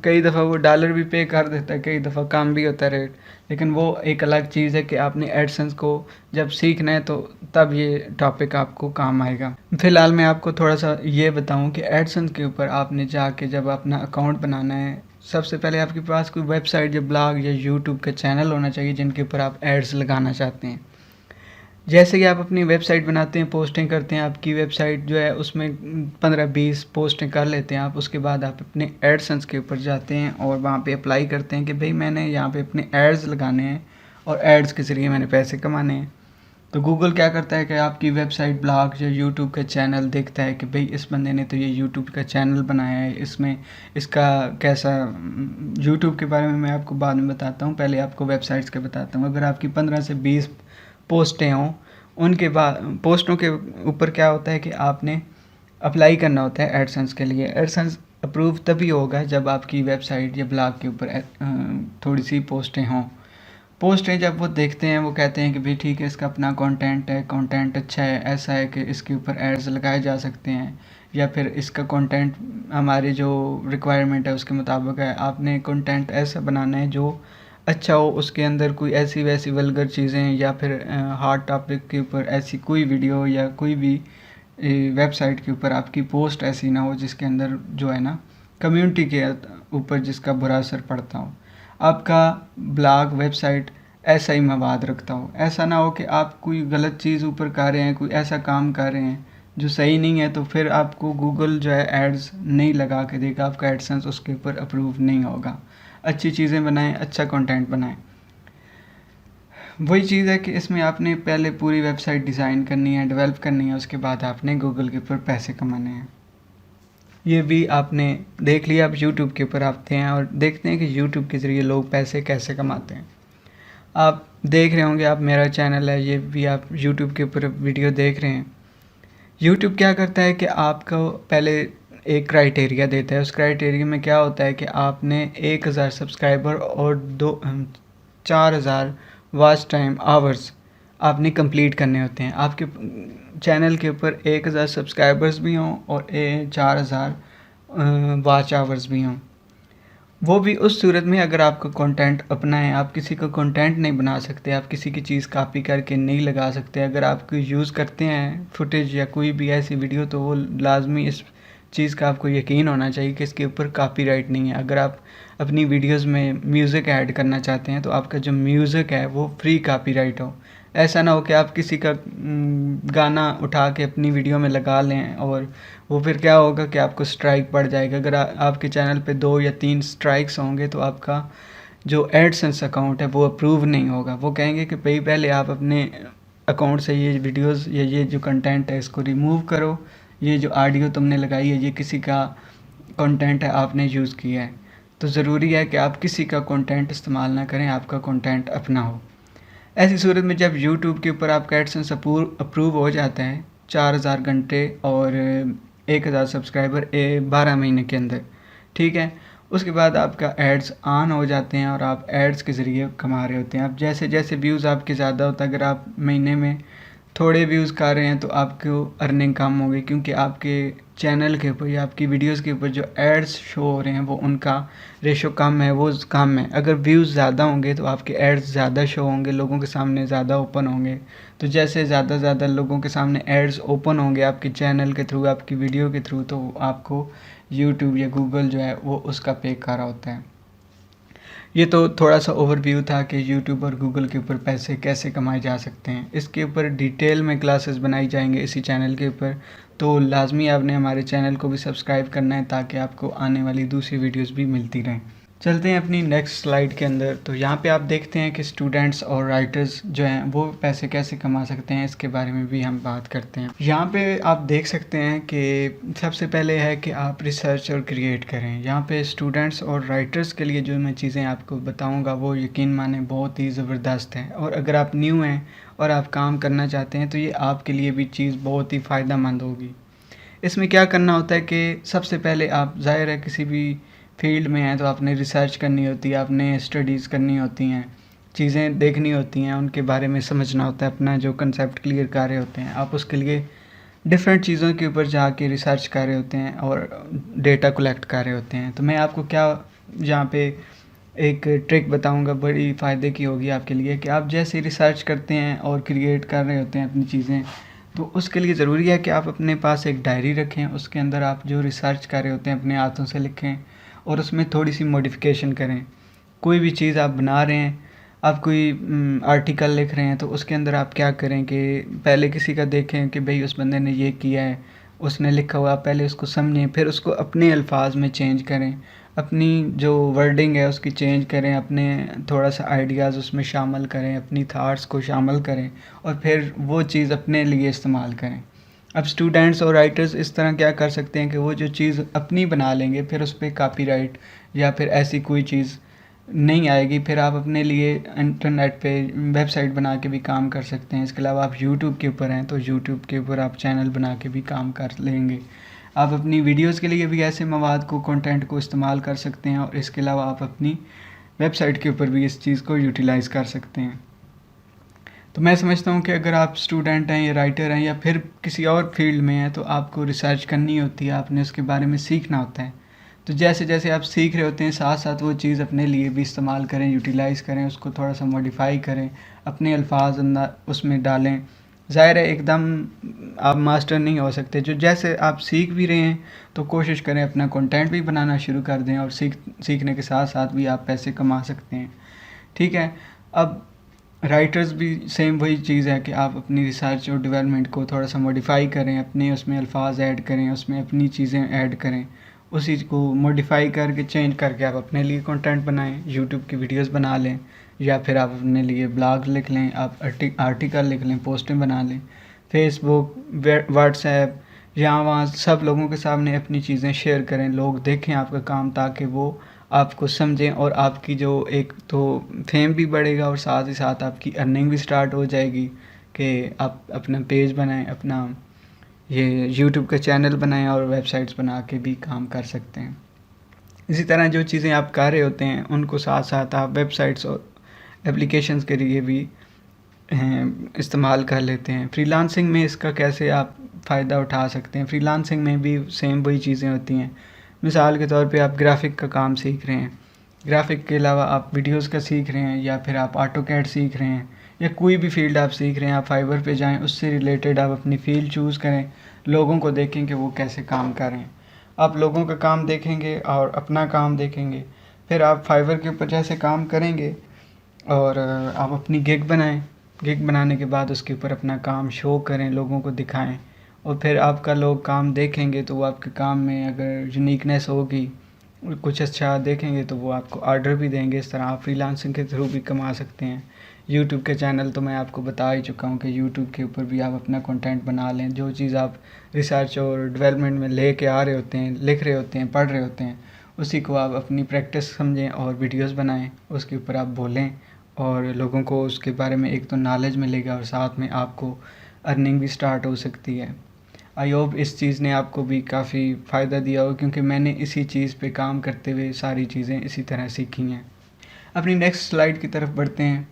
कई दफ़ा वो डॉलर भी पे कर देता है, कई दफ़ा कम भी होता है रेट। लेकिन वो एक अलग चीज़ है कि आपने एडसेंस को जब सीखना है तो तब ये टॉपिक आपको काम आएगा। फ़िलहाल मैं आपको थोड़ा सा ये बताऊं कि एडसेंस के ऊपर आपने जाके जब अपना अकाउंट बनाना है, सबसे पहले आपके पास कोई वेबसाइट या ब्लॉग या यूट्यूब का चैनल होना चाहिए जिनके ऊपर आप एड्स लगाना चाहते हैं। जैसे कि आप अपनी वेबसाइट बनाते हैं, पोस्टिंग करते हैं, आपकी वेबसाइट जो है उसमें 15-20 पोस्टिंग कर लेते हैं आप। उसके बाद आप अपने एडसेंस के ऊपर जाते हैं और वहाँ पे अप्लाई करते हैं कि भाई मैंने यहाँ पे अपने एड्स लगाने हैं और एड्स के ज़रिए मैंने पैसे कमाने हैं। तो गूगल क्या करता है कि आपकी वेबसाइट, ब्लॉग या यूट्यूब का चैनल देखता है कि भाई इस बंदे ने तो ये यूट्यूब का चैनल बनाया है, इसमें इसका कैसा। यूट्यूब के बारे में मैं आपको बाद में बताता हूँ, पहले आपको वेबसाइट्स के बताता हूँ। अगर आपकी 15 से 20 पोस्टें हों, उनके बाद पोस्टों के ऊपर क्या होता है कि आपने अप्लाई करना होता है एडसेंस के लिए। एडसेंस अप्रूव तभी होगा जब आपकी वेबसाइट या ब्लॉग के ऊपर थोड़ी सी पोस्टें हों। पोस्टें जब वो देखते हैं वो कहते हैं कि भाई ठीक है, इसका अपना कंटेंट है, कंटेंट अच्छा है, ऐसा है कि इसके ऊपर एड्स लगाए जा सकते हैं, या फिर इसका कंटेंट हमारी जो रिक्वायरमेंट है उसके मुताबिक है। आपने कंटेंट ऐसा बनाना है जो अच्छा हो, उसके अंदर कोई ऐसी वैसी वल्गर चीज़ें या फिर हार्ड टॉपिक के ऊपर ऐसी कोई वीडियो या कोई भी वेबसाइट के ऊपर आपकी पोस्ट ऐसी ना हो जिसके अंदर जो है ना कम्युनिटी के ऊपर जिसका बुरा असर पड़ता हो। आपका ब्लॉग, वेबसाइट ऐसा ही मवाद रखता हो। ऐसा ना हो कि आप कोई गलत चीज़ ऊपर कर रहे हैं, कोई ऐसा काम कर रहे हैं जो सही नहीं है, तो फिर आपको गूगल जो है एड्स नहीं लगा के देगा, आपका एडसेंस उसके ऊपर अप्रूव नहीं होगा। अच्छी चीज़ें बनाएं, अच्छा कंटेंट बनाएं। वही चीज़ है कि इसमें आपने पहले पूरी वेबसाइट डिज़ाइन करनी है, डेवलप करनी है, उसके बाद आपने गूगल के ऊपर पैसे कमाने हैं। ये भी आपने देख लिया। अब यूट्यूब के ऊपर आते हैं और देखते हैं कि यूट्यूब के ज़रिए लोग पैसे कैसे कमाते हैं। आप देख रहे होंगे, आप मेरा चैनल है, ये भी आप यूट्यूब के ऊपर वीडियो देख रहे हैं। यूट्यूब क्या करता है कि आपको पहले एक क्राइटेरिया देता है। उस क्राइटेरिया में क्या होता है कि आपने 1000 सब्सक्राइबर और 4000 वॉच टाइम आवर्स आपने कंप्लीट करने होते हैं। आपके चैनल के ऊपर 1000 सब्सक्राइबर्स भी हों और 4000 वॉच आवर्स भी हों। वो भी उस सूरत में अगर आपका कंटेंट अपना है। आप किसी का कंटेंट नहीं बना सकते, आप किसी की चीज़ कॉपी करके नहीं लगा सकते। अगर आप यूज़ करते हैं फुटेज या कोई भी ऐसी वीडियो, तो वो लाजमी इस चीज़ का आपको यकीन होना चाहिए कि इसके ऊपर कॉपीराइट नहीं है। अगर आप अपनी वीडियोस में म्यूज़िक ऐड करना चाहते हैं तो आपका जो म्यूज़िक है वो फ्री कॉपीराइट हो। ऐसा ना हो कि आप किसी का गाना उठा के अपनी वीडियो में लगा लें और वो फिर क्या होगा कि आपको स्ट्राइक पड़ जाएगा। अगर आपके चैनल पे 2 या 3 स्ट्राइक्स होंगे तो आपका जो एडसेंस अकाउंट है वो अप्रूव नहीं होगा। वो कहेंगे कि भाई पहले आप अपने अकाउंट से ये वीडियोस या ये जो कंटेंट है इसको रिमूव करो, ये जो ऑडियो तुमने लगाई है ये किसी का कंटेंट है, आपने यूज़ किया है। तो ज़रूरी है कि आप किसी का कंटेंट इस्तेमाल ना करें, आपका कंटेंट अपना हो। ऐसी सूरत में जब यूट्यूब के ऊपर आपका एडसेंस अप्रूव हो जाता है 4000 घंटे और 1000 सब्सक्राइबर 12 महीने के अंदर, ठीक है, उसके बाद आपका एड्स ऑन हो जाते हैं और आप एड्स के ज़रिए कमा रहे होते हैं। अब जैसे जैसे व्यूज़ आपके ज़्यादा होता है, अगर आप महीने में थोड़े व्यूज़ कर रहे हैं तो आपको अर्निंग कम होगी, क्योंकि आपके चैनल के ऊपर या आपकी वीडियोस के ऊपर जो एड्स शो हो रहे हैं वो उनका रेशो कम है, वो कम है। अगर व्यूज़ ज़्यादा होंगे तो आपके एड्स ज़्यादा शो होंगे, लोगों के सामने ज़्यादा ओपन होंगे, तो जैसे ज़्यादा से ज़्यादा लोगों के सामने एड्स ओपन होंगे आपके चैनल के थ्रू, आपकी वीडियो के थ्रू, तो आपको यूट्यूब या गूगल जो है वो उसका पे कर रहा होता है। ये तो थोड़ा सा ओवरव्यू था कि यूट्यूब और गूगल के ऊपर पैसे कैसे कमाए जा सकते हैं। इसके ऊपर डिटेल में क्लासेस बनाई जाएंगे इसी चैनल के ऊपर, तो लाजमी आपने हमारे चैनल को भी सब्सक्राइब करना है ताकि आपको आने वाली दूसरी वीडियोस भी मिलती रहें। चलते हैं अपनी नेक्स्ट स्लाइड के अंदर। तो यहाँ पे आप देखते हैं कि स्टूडेंट्स और राइटर्स जो हैं वो पैसे कैसे कमा सकते हैं, इसके बारे में भी हम बात करते हैं। यहाँ पे आप देख सकते हैं कि सबसे पहले है कि आप रिसर्च और क्रिएट करें। यहाँ पे स्टूडेंट्स और राइटर्स के लिए जो मैं चीज़ें आपको बताऊँगा वो यकीन माने बहुत ही ज़बरदस्त है, और अगर आप न्यू हैं और आप काम करना चाहते हैं तो ये आपके लिए भी चीज़ बहुत ही फ़ायदेमंद होगी। इसमें क्या करना होता है कि सबसे पहले आप ज़ाहिर है किसी भी फील्ड में हैं तो आपने रिसर्च करनी होती है, आपने स्टडीज़ करनी होती हैं, चीज़ें देखनी होती हैं, उनके बारे में समझना होता है, अपना जो कंसेप्ट क्लियर कर रहे होते हैं। आप उसके लिए डिफरेंट चीज़ों के ऊपर जाके रिसर्च कर रहे होते हैं और डेटा कलेक्ट कर रहे होते हैं। तो मैं आपको क्या यहाँ पे एक ट्रिक बताऊंगा, बड़ी फ़ायदे की होगी आपके लिए, कि आप जैसे रिसर्च करते हैं और क्रिएट कर रहे होते हैं अपनी चीज़ें, तो उसके लिए ज़रूरी है कि आप अपने पास एक डायरी रखें। उसके अंदर आप जो रिसर्च कर रहे होते हैं अपने हाथों से लिखें और उसमें थोड़ी सी मॉडिफिकेशन करें। कोई भी चीज़ आप बना रहे हैं, आप कोई आर्टिकल लिख रहे हैं, तो उसके अंदर आप क्या करें कि पहले किसी का देखें कि भाई उस बंदे ने ये किया है, उसने लिखा हुआ, पहले उसको समझें, फिर उसको अपने अल्फाज में चेंज करें, अपनी जो वर्डिंग है उसकी चेंज करें, अपने थोड़ा सा आइडियाज़ उसमें शामिल करें, अपनी थाट्स को शामिल करें और फिर वो चीज़ अपने लिए इस्तेमाल करें। अब स्टूडेंट्स और राइटर्स इस तरह क्या कर सकते हैं कि वो जो चीज़ अपनी बना लेंगे, फिर उस पर कॉपीराइट या फिर ऐसी कोई चीज़ नहीं आएगी, फिर आप अपने लिए इंटरनेट पे वेबसाइट बना के भी काम कर सकते हैं। इसके अलावा आप यूट्यूब के ऊपर हैं तो यूट्यूब के ऊपर आप चैनल बना के भी काम कर लेंगे। आप अपनी वीडियोस के लिए भी ऐसे मवाद को, कंटेंट को इस्तेमाल कर सकते हैं और इसके अलावा आप अपनी वेबसाइट के ऊपर भी इस चीज़ को यूटिलाइज़ कर सकते हैं। तो मैं समझता हूँ कि अगर आप स्टूडेंट हैं या राइटर हैं या फिर किसी और फील्ड में हैं तो आपको रिसर्च करनी होती है, आपने उसके बारे में सीखना होता है। तो जैसे जैसे आप सीख रहे होते हैं साथ साथ वो चीज़ अपने लिए भी इस्तेमाल करें, यूटिलाइज़ करें, उसको थोड़ा सा मॉडिफाई करें, अपने अल्फाज अंदर उसमें डालें। ज़ाहिर है एकदम आप मास्टर नहीं हो सकते, जो जैसे आप सीख भी रहे हैं तो कोशिश करें अपना कंटेंट भी बनाना शुरू कर दें और सीखने के साथ साथ भी आप पैसे कमा सकते हैं। ठीक है। अब राइटर्स भी सेम वही चीज़ है कि आप अपनी रिसर्च और डेवलपमेंट को थोड़ा सा मॉडिफाई करें, अपने उसमें अल्फाज ऐड करें, उसमें अपनी चीज़ें ऐड करें, उसी को मॉडिफाई करके चेंज करके आप अपने लिए कंटेंट बनाएं, यूट्यूब की वीडियोस बना लें या फिर आप अपने लिए ब्लॉग लिख लें, आप आर्टिकल लिख लें, पोस्टें बना लें, फेसबुक, व्हाट्सएप, यहाँ वहाँ सब लोगों के सामने अपनी चीज़ें शेयर करें, लोग देखें आपका काम, ताकि वो आपको समझें और आपकी जो एक तो फेम भी बढ़ेगा और साथ ही साथ आपकी अर्निंग भी स्टार्ट हो जाएगी कि आप अपना पेज बनाएं, अपना ये यूट्यूब का चैनल बनाएं और वेबसाइट्स बना के भी काम कर सकते हैं। इसी तरह जो चीज़ें आप कर रहे होते हैं उनको साथ साथ आप वेबसाइट्स और एप्लीकेशंस के लिए भी इस्तेमाल कर लेते हैं। फ्रीलांसिंग में इसका कैसे आप फ़ायदा उठा सकते हैं, फ्रीलांसिंग में भी सेम वही चीज़ें होती हैं। मिसाल के तौर पे आप ग्राफ़िक का काम सीख रहे हैं, ग्राफ़िक के अलावा आप वीडियोस का सीख रहे हैं या फिर आप ऑटोकैड सीख रहे हैं या कोई भी फ़ील्ड आप सीख रहे हैं, आप फाइवर पे जाएं, उससे रिलेटेड आप अपनी फ़ील्ड चूज़ करें, लोगों को देखें कि वो कैसे काम कर रहे हैं। आप लोगों का काम देखेंगे और अपना काम देखेंगे, फिर आप फाइवर के ऊपर जैसे काम करेंगे और आप अपनी गिग बनाएं, गिग बनाने के बाद उसके ऊपर अपना काम शो करें, लोगों को दिखाएं और फिर आपका लोग काम देखेंगे तो वो आपके काम में अगर यूनिकनेस होगी, कुछ अच्छा देखेंगे तो वो आपको ऑर्डर भी देंगे। इस तरह आप फ्रीलांसिंग के थ्रू भी कमा सकते हैं। यूट्यूब के चैनल तो मैं आपको बता ही चुका हूँ कि यूट्यूब के ऊपर भी आप अपना कंटेंट बना लें, जो चीज़ आप रिसर्च और डेवलपमेंट में ले के आ रहे होते हैं, लिख रहे होते हैं, पढ़ रहे होते हैं, उसी को आप अपनी प्रैक्टिस समझें और वीडियोस बनाएं, उसके ऊपर आप बोलें और लोगों को उसके बारे में एक तो नॉलेज मिलेगा और साथ में आपको अर्निंग भी स्टार्ट हो सकती है। आई होप इस चीज़ ने आपको भी काफ़ी फ़ायदा दिया हो, क्योंकि मैंने इसी चीज़ पे काम करते हुए सारी चीज़ें इसी तरह सीखी हैं। अपनी नेक्स्ट स्लाइड की तरफ बढ़ते हैं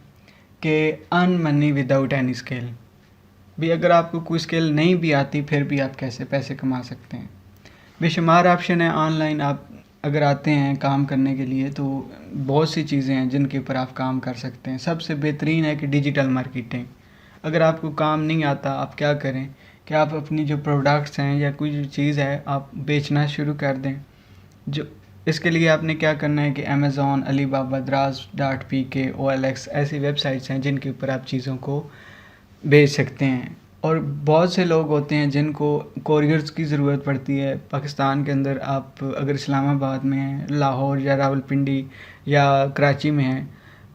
कि earn money without any skill. भी अगर आपको कोई स्किल नहीं भी आती फिर भी आप कैसे पैसे कमा सकते हैं। बेशुमार ऑप्शन है ऑनलाइन, आप अगर आते हैं काम करने के लिए तो बहुत सी चीज़ें हैं जिनके ऊपर आप काम कर सकते हैं। सबसे बेहतरीन है कि डिजिटल मार्केटिंग। अगर आपको काम नहीं आता आप क्या करें कि आप अपनी जो प्रोडक्ट्स हैं या कोई जो चीज़ है आप बेचना शुरू कर दें। जो इसके लिए आपने क्या करना है कि अमेज़ॉन, अलीबाबा, Draz.pk, OLX ऐसी वेबसाइट्स हैं जिनके ऊपर आप चीज़ों को बेच सकते हैं। और बहुत से लोग होते हैं जिनको कोरियर्स की ज़रूरत पड़ती है। पाकिस्तान के अंदर आप अगर इस्लामाबाद में हैं, लाहौर या रावलपिंडी या कराची में हैं,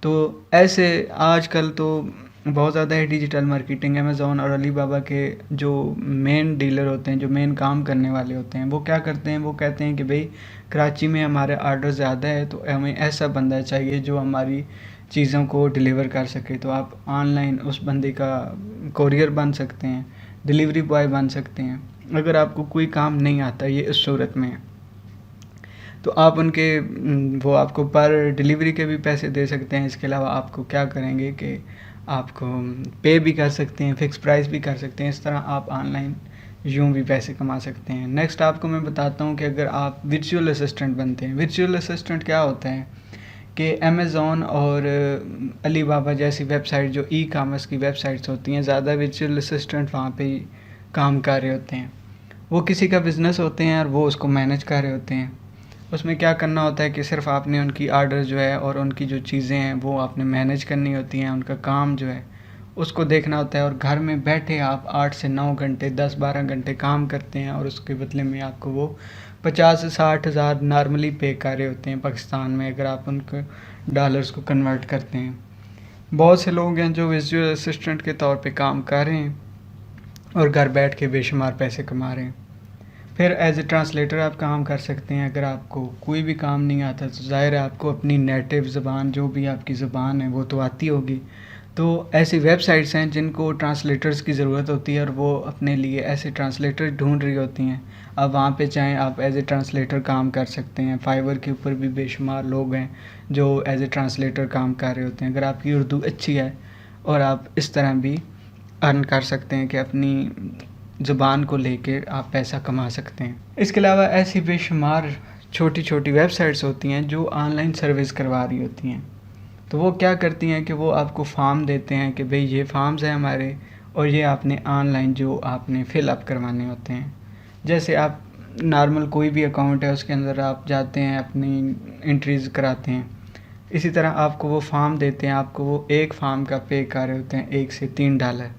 तो ऐसे आजकल तो बहुत ज़्यादा है डिजिटल मार्केटिंग। अमेज़ॉन और अलीबाबा के जो मेन डीलर होते हैं, जो मेन काम करने वाले होते हैं, वो क्या करते हैं, वो कहते हैं कि भाई कराची में हमारे आर्डर ज़्यादा है तो हमें ऐसा बंदा चाहिए जो हमारी चीज़ों को डिलीवर कर सके। तो आप ऑनलाइन उस बंदे का कोरियर बन सकते हैं, डिलीवरी बॉय बन सकते हैं। अगर आपको कोई काम नहीं आता ये इस सूरत में है, तो आप उनके वो आपको पर डिलीवरी के भी पैसे दे सकते हैं। इसके अलावा आपको क्या करेंगे कि आपको पे भी कर सकते हैं, फ़िक्स प्राइस भी कर सकते हैं। इस तरह आप ऑनलाइन यूँ भी पैसे कमा सकते हैं। नेक्स्ट आपको मैं बताता हूँ कि अगर आप वर्चुअल असिस्टेंट बनते हैं। वर्चुअल असिस्टेंट क्या होता है कि अमेज़ॉन और अलीबाबा जैसी वेबसाइट जो ई कॉमर्स की वेबसाइट्स होती हैं, ज़्यादा वर्चुअल असिस्टेंट वहाँ पे काम कर रहे होते हैं। वो किसी का बिज़नेस होते हैं और वो उसको मैनेज कर रहे होते हैं। उसमें क्या करना होता है कि सिर्फ आपने उनकी आर्डर जो है और उनकी जो चीज़ें हैं वो आपने मैनेज करनी होती हैं। उनका काम जो है उसको देखना होता है और घर में बैठे आप 8 से 9 घंटे 10-12 घंटे काम करते हैं और उसके बदले में आपको वो 50 से 60 हज़ार नॉर्मली पे कर रहे होते हैं पाकिस्तान में, अगर आप उनको डॉलर्स को कन्वर्ट करते हैं। बहुत से लोग हैं जो विजुअल असिस्टेंट के तौर पे काम कर रहे हैं और घर बैठ के बेशुमार पैसे कमा रहे हैं। फिर एज ए ट्रांसलेटर आप काम कर सकते हैं। अगर आपको कोई भी काम नहीं आता तो ज़ाहिर है आपको अपनी नेटिव ज़बान, जो भी आपकी ज़बान है वो तो आती होगी। तो ऐसी वेबसाइट्स हैं जिनको ट्रांसलेटर्स की ज़रूरत होती है और वो अपने लिए ऐसे ट्रांसलेटर ढूंढ रही होती हैं। अब वहाँ पे चाहें आप एज ए ट्रांसलेटर काम कर सकते हैं। फाइवर के ऊपर भी बेशुमार लोग हैं जो एज ए ट्रांसलेटर काम कर रहे होते हैं। अगर आपकी उर्दू अच्छी है और आप इस तरह भी अर्न कर सकते हैं कि अपनी ज़ुबान को लेके आप पैसा कमा सकते हैं। इसके अलावा ऐसी बेशुमार छोटी छोटी वेबसाइट्स होती हैं जो ऑनलाइन सर्विस करवा रही होती हैं। तो वो क्या करती हैं कि वो आपको फॉर्म देते हैं कि भाई ये फॉर्म्स हैं हमारे और ये आपने ऑनलाइन जो आपने फिल अप करवाने होते हैं। जैसे आप नॉर्मल कोई भी अकाउंट है उसके अंदर आप जाते हैं, अपनी एंट्रीज़ कराते हैं। इसी तरह आपको वो फॉर्म देते हैं, आपको वो एक फॉर्म का पे कर रहे होते हैं $1 से $3।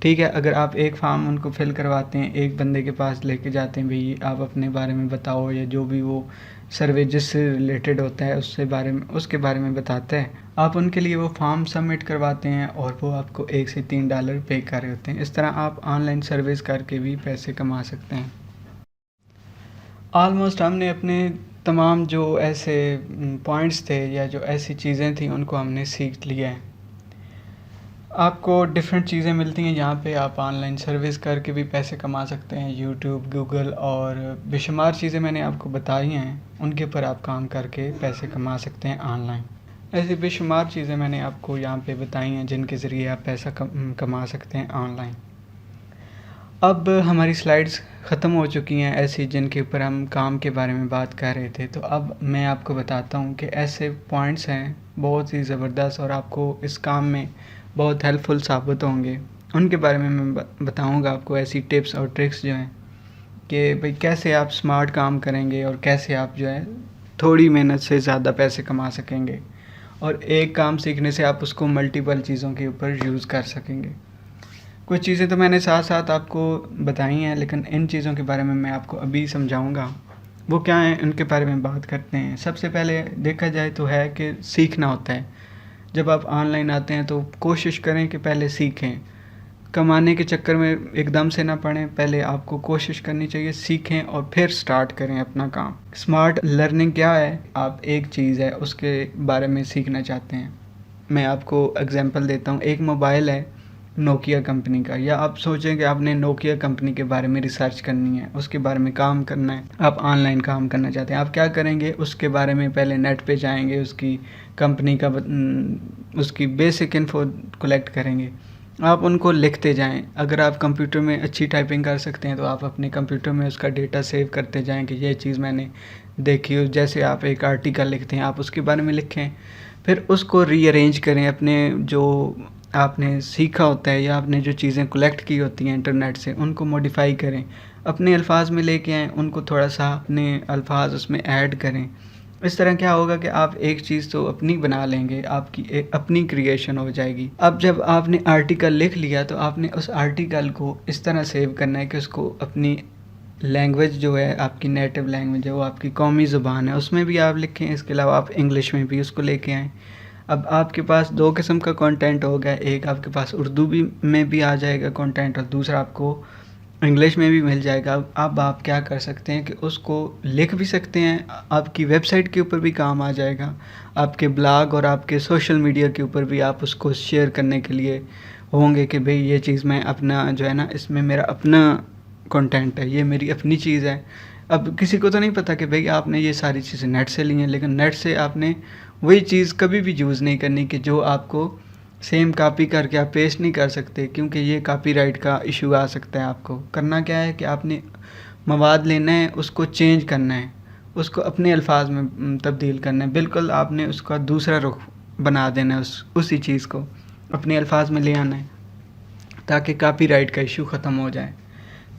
ठीक है, अगर आप एक फॉर्म उनको फिल करवाते हैं, एक बंदे के पास लेके जाते हैं, भाई आप अपने बारे में बताओ, या जो भी वो सर्वे जिससे रिलेटेड होता है उसके बारे में बताता है, आप उनके लिए वो फॉर्म सबमिट करवाते हैं और वो आपको $1 से $3 पे कर रहे होते हैं। इस तरह आप ऑनलाइन सर्विस करके भी पैसे कमा सकते हैं। ऑलमोस्ट हमने अपने तमाम जो ऐसे पॉइंट्स थे या जो ऐसी चीज़ें थी उनको हमने सीख लिया है। आपको डिफरेंट चीज़ें मिलती हैं यहाँ पे, आप ऑनलाइन सर्विस करके भी पैसे कमा सकते हैं। यूट्यूब, गूगल और बेशुमार चीज़ें मैंने आपको बताई हैं, उनके ऊपर आप काम करके पैसे कमा सकते हैं ऑनलाइन। ऐसी बेशुमार चीज़ें मैंने आपको यहाँ पे बताई हैं जिनके ज़रिए आप पैसा कमा सकते हैं ऑनलाइन। अब हमारी स्लाइड्स ख़त्म हो चुकी हैं ऐसी जिनके ऊपर हम काम के बारे में बात कर रहे थे। तो अब मैं आपको बताता हूँ कि ऐसे पॉइंट्स हैं बहुत ही ज़बरदस्त और आपको इस काम में बहुत हेल्पफुल साबित होंगे। उनके बारे में मैं बताऊँगा आपको, ऐसी टिप्स और ट्रिक्स जो हैं कि भाई कैसे आप स्मार्ट काम करेंगे और कैसे आप जो है थोड़ी मेहनत से ज़्यादा पैसे कमा सकेंगे और एक काम सीखने से आप उसको मल्टीपल चीज़ों के ऊपर यूज़ कर सकेंगे। कुछ चीज़ें तो मैंने साथ साथ आपको बताई हैं, लेकिन इन चीज़ों के बारे में मैं आपको अभी समझाऊंगा। वो क्या है उनके बारे में बात करते हैं। सबसे पहले देखा जाए तो है कि सीखना होता है। जब आप ऑनलाइन आते हैं तो कोशिश करें कि पहले सीखें, कमाने के चक्कर में एकदम से ना पड़ें। पहले आपको कोशिश करनी चाहिए, सीखें और फिर स्टार्ट करें अपना काम। स्मार्ट लर्निंग क्या है, आप एक चीज़ है उसके बारे में सीखना चाहते हैं। मैं आपको एग्जांपल देता हूँ। एक मोबाइल है नोकिया कंपनी का, या आप सोचें कि आपने नोकिया कंपनी के बारे में रिसर्च करनी है, उसके बारे में काम करना है, आप ऑनलाइन काम करना चाहते हैं। आप क्या करेंगे, उसके बारे में पहले नेट पे जाएंगे, उसकी कंपनी का उसकी बेसिक इन्फो कलेक्ट करेंगे, आप उनको लिखते जाएं। अगर आप कंप्यूटर में अच्छी टाइपिंग कर सकते हैं तो आप अपने कंप्यूटर में उसका डेटा सेव करते जाएं कि ये चीज़ मैंने देखी हो। जैसे आप एक आर्टिकल लिखते हैं, आप उसके बारे में लिखें, फिर उसको रीअरेंज करें। अपने जो आपने सीखा होता है या आपने जो चीज़ें कलेक्ट की होती हैं इंटरनेट से, उनको मॉडिफाई करें, अपने अल्फाज में लेके आएँ, उनको थोड़ा सा अपने अल्फाज उसमें ऐड करें। इस तरह क्या होगा कि आप एक चीज़ तो अपनी बना लेंगे, आपकी एक अपनी क्रिएशन हो जाएगी। अब जब आपने आर्टिकल लिख लिया तो आपने उस आर्टिकल को इस तरह सेव करना है कि उसको अपनी लैंग्वेज जो है, आपकी नेटिव लैंग्वेज है, वो आपकी कौमी ज़ुबान है, उसमें भी आप लिखें। इसके अलावा आप इंग्लिश में भी उसको लेके आएँ। अब आपके पास 2 किस्म का कंटेंट हो गया, एक आपके पास उर्दू में भी आ जाएगा कंटेंट और दूसरा आपको इंग्लिश में भी मिल जाएगा। अब आप क्या कर सकते हैं कि उसको लिख भी सकते हैं, आपकी वेबसाइट के ऊपर भी काम आ जाएगा, आपके ब्लॉग और आपके सोशल मीडिया के ऊपर भी आप उसको शेयर करने के लिए होंगे कि भई ये चीज़ मैं अपना जो है ना, इसमें मेरा अपना कंटेंट है, ये मेरी अपनी चीज़ है। अब किसी को तो नहीं पता कि भई आपने ये सारी चीज़ें नेट से ली हैं, लेकिन नेट से आपने वही चीज़ कभी भी यूज़ नहीं करनी कि जो आपको सेम कॉपी करके आप पेस्ट नहीं कर सकते, क्योंकि ये कॉपीराइट का इशू आ सकता है। आपको करना क्या है कि आपने मवाद लेना है, उसको चेंज करना है, उसको अपने अल्फाज में तब्दील करना है। बिल्कुल आपने उसका दूसरा रुख बना देना है, उसी चीज़ को अपने अल्फाज में ले आना है ताकि कॉपीराइट का इशू ख़त्म हो जाए।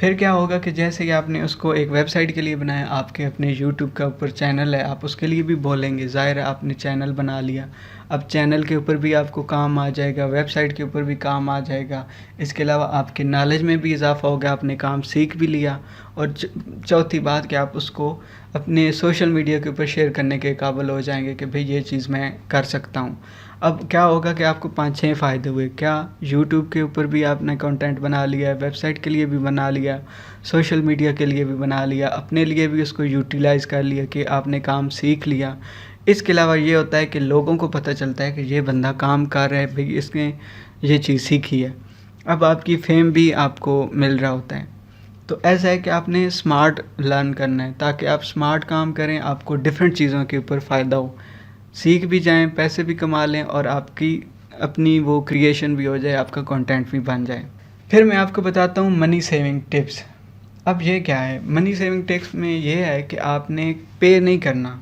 फिर क्या होगा कि जैसे ही आपने उसको एक वेबसाइट के लिए बनाया, आपके अपने यूट्यूब का ऊपर चैनल है, आप उसके लिए भी बोलेंगे, ज़ाहिर है आपने चैनल बना लिया, अब चैनल के ऊपर भी आपको काम आ जाएगा, वेबसाइट के ऊपर भी काम आ जाएगा। इसके अलावा आपके नॉलेज में भी इजाफ़ा होगा, आपने काम सीख भी लिया। और चौथी बात कि आप उसको अपने सोशल मीडिया के ऊपर शेयर करने के काबिल हो जाएंगे कि भाई ये चीज़ मैं कर सकता हूँ। अब क्या होगा कि आपको 5-6 फ़ायदे हुए। क्या यूट्यूब के ऊपर भी आपने कंटेंट बना लिया है, वेबसाइट के लिए भी बना लिया, सोशल मीडिया के लिए भी बना लिया, अपने लिए भी उसको यूटिलाइज़ कर लिया कि आपने काम सीख लिया। इसके अलावा ये होता है कि लोगों को पता चलता है कि ये बंदा काम कर रहा है, भाई इसने ये चीज़ सीखी है। अब आपकी फेम भी आपको मिल रहा होता है। तो ऐसा है कि आपने स्मार्ट लर्न करना है ताकि आप स्मार्ट काम करें, आपको डिफरेंट चीज़ों के ऊपर फ़ायदा हो, सीख भी जाएं, पैसे भी कमा लें और आपकी अपनी वो क्रिएशन भी हो जाए, आपका कंटेंट भी बन जाए। फिर मैं आपको बताता हूँ मनी सेविंग टिप्स। अब ये क्या है, मनी सेविंग टिप्स में ये है कि आपने पे नहीं करना।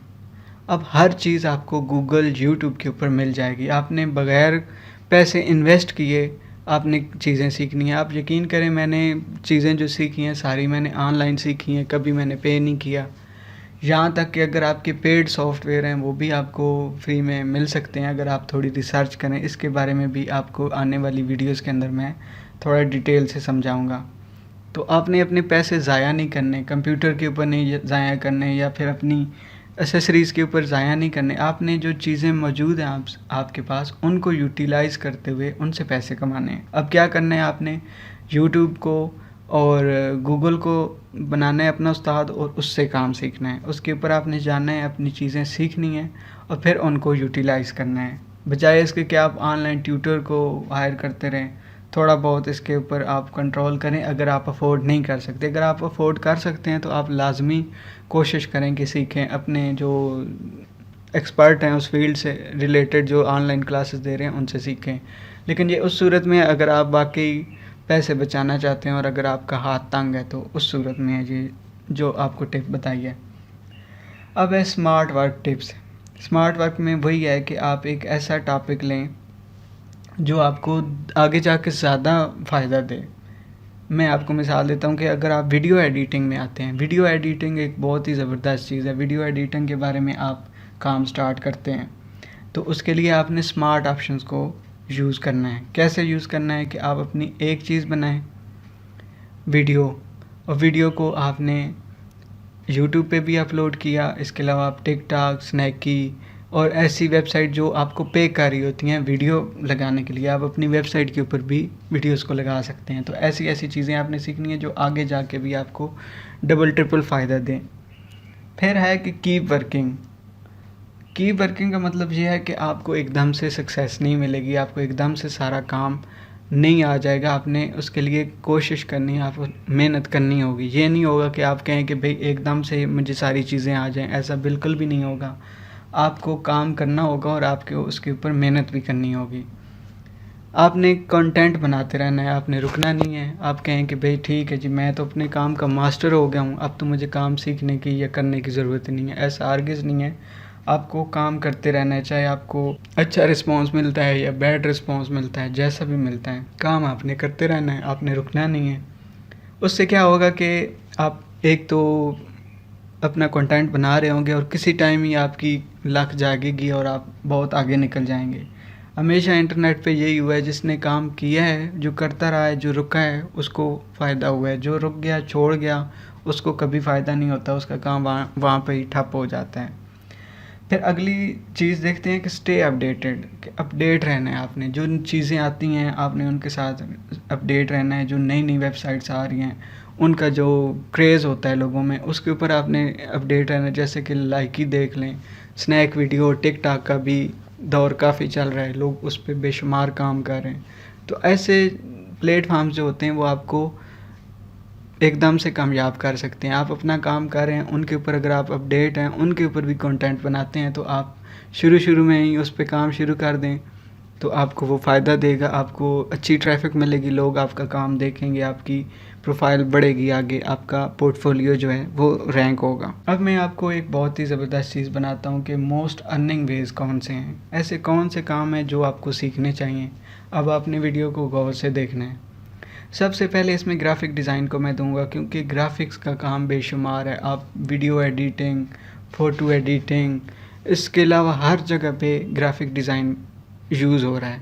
अब हर चीज़ आपको गूगल, यूट्यूब के ऊपर मिल जाएगी। आपने बग़ैर पैसे इन्वेस्ट किए आपने चीज़ें सीखनी है। आप यकीन करें, मैंने चीज़ें जो सीखी हैं सारी मैंने ऑनलाइन सीखी हैं, कभी मैंने पे नहीं किया। यहाँ तक कि अगर आपके पेड सॉफ्टवेयर हैं वो भी आपको फ्री में मिल सकते हैं अगर आप थोड़ी रिसर्च करें। इसके बारे में भी आपको आने वाली वीडियोज़ के अंदर मैं थोड़ा डिटेल से समझाऊँगा। तो आपने अपने पैसे ज़ाया नहीं करने, कंप्यूटर के ऊपर नहीं ज़ाया करने या फिर अपनी एसेसरीज़ के ऊपर ज़ाया नहीं करने। आपने जो चीज़ें मौजूद हैं आपके पास, उनको यूटिलाइज़ करते हुए उनसे पैसे कमाने हैं। अब क्या करना है, आपने यूट्यूब को और गूगल को बनाना है अपना उस्ताद और उससे काम सीखना है। उसके ऊपर आपने जानना है, अपनी चीज़ें सीखनी है और फिर उनको यूटिलाइज़ करना है। बजाय इसके कि आप ऑनलाइन ट्यूटर को हायर करते रहें, थोड़ा बहुत इसके ऊपर आप कंट्रोल करें। अगर आप अफोर्ड नहीं कर सकते, अगर आप अफोर्ड कर सकते हैं तो आप लाजमी कोशिश करें कि सीखें। अपने जो एक्सपर्ट हैं उस फील्ड से रिलेटेड जो ऑनलाइन क्लासेस दे रहे हैं उनसे सीखें। लेकिन ये उस सूरत में अगर आप वाकई पैसे बचाना चाहते हैं और अगर आपका हाथ तंग है, तो उस सूरत में है ये जो आपको टिप बताई है। अब है smart work tips. Smart work में वही है कि आप एक ऐसा टॉपिक लें जो आपको आगे जाके ज़्यादा फ़ायदा दे। मैं आपको मिसाल देता हूँ कि अगर आप वीडियो एडिटिंग में आते हैं, वीडियो एडिटिंग एक बहुत ही ज़बरदस्त चीज़ है। वीडियो एडिटिंग के बारे में आप काम स्टार्ट करते हैं तो उसके लिए आपने स्मार्ट ऑप्शंस को यूज़ करना है। कैसे यूज़ करना है कि आप अपनी एक चीज़ बनाएं वीडियो, और वीडियो को आपने यूट्यूब पे भी अपलोड किया। इसके अलावा आप टिकटॉक, स्नैकी और ऐसी वेबसाइट जो आपको पे कर रही होती हैं वीडियो लगाने के लिए, आप अपनी वेबसाइट के ऊपर भी वीडियोस को लगा सकते हैं। तो ऐसी ऐसी चीज़ें आपने सीखनी है जो आगे जाके भी आपको डबल ट्रिपल फ़ायदा दें। फिर है कि कीप वर्किंग। कीप वर्किंग का मतलब ये है कि आपको एकदम से सक्सेस नहीं मिलेगी, आपको एकदम से सारा काम नहीं आ जाएगा। आपने उसके लिए कोशिश करनी है, आपको मेहनत करनी होगी। ये नहीं होगा कि आप कहें कि भाई एकदम से मुझे सारी चीज़ें आ जाएं, ऐसा बिल्कुल भी नहीं होगा। आपको काम करना होगा और आपको उसके ऊपर मेहनत भी करनी होगी। आपने कंटेंट बनाते रहना है, आपने रुकना नहीं है। आप कहें कि भाई ठीक है जी, मैं तो अपने काम का मास्टर हो गया हूँ, अब तो मुझे काम सीखने की या करने की ज़रूरत नहीं है, ऐसा हरगिज़ नहीं है। आपको काम करते रहना है, चाहे आपको अच्छा रिस्पॉन्स मिलता है या बैड रिस्पॉन्स मिलता है, जैसा भी मिलता है काम आपने करते रहना है, आपने रुकना नहीं है। उससे क्या होगा कि आप एक तो अपना कंटेंट बना रहे होंगे और किसी टाइम ही आपकी लक जागेगी और आप बहुत आगे निकल जाएंगे। हमेशा इंटरनेट पे यही हुआ है, जिसने काम किया है, जो करता रहा है, जो रुका है उसको फ़ायदा हुआ है, जो रुक गया छोड़ गया उसको कभी फ़ायदा नहीं होता, उसका काम वहाँ वहाँ पे ही ठप हो जाता है। फिर अगली चीज़ देखते हैं कि स्टे अपडेटेड, कि अपडेट रहना है आपने, जो चीज़ें आती हैं आपने उनके साथ अपडेट रहना है। जो नई नई वेबसाइट्स आ रही हैं उनका जो क्रेज़ होता है लोगों में, उसके ऊपर आपने अपडेट रहना है। जैसे कि लाइक ही देख लें, स्नैक वीडियो, टिकटॉक का भी दौर काफ़ी चल रहा है, लोग उस पर बेशुमार काम कर रहे हैं। तो ऐसे प्लेटफार्म्स जो होते हैं वो आपको एकदम से कामयाब कर सकते हैं। आप अपना काम कर रहे हैं, उनके ऊपर अगर आप अपडेट हैं, उनके ऊपर भी कंटेंट बनाते हैं, तो आप शुरू शुरू में ही उस पे काम शुरू कर दें तो आपको वो फ़ायदा देगा। आपको अच्छी ट्रैफिक मिलेगी, लोग आपका काम देखेंगे, आपकी प्रोफाइल बढ़ेगी, आगे आपका पोर्टफोलियो जो है वो रैंक होगा। अब मैं आपको एक बहुत ही ज़बरदस्त चीज़ बनाता हूँ कि मोस्ट अर्निंग वेज़ कौन से हैं, ऐसे कौन से काम हैं जो आपको सीखने चाहिए। अब आपने वीडियो को गौर से देखना है। सबसे पहले इसमें ग्राफिक डिज़ाइन को मैं दूंगा, क्योंकि ग्राफिक्स का काम बेशुमार है। आप वीडियो एडिटिंग, फ़ोटो एडिटिंग, इसके अलावा हर जगह पे ग्राफिक डिज़ाइन यूज़ हो रहा है।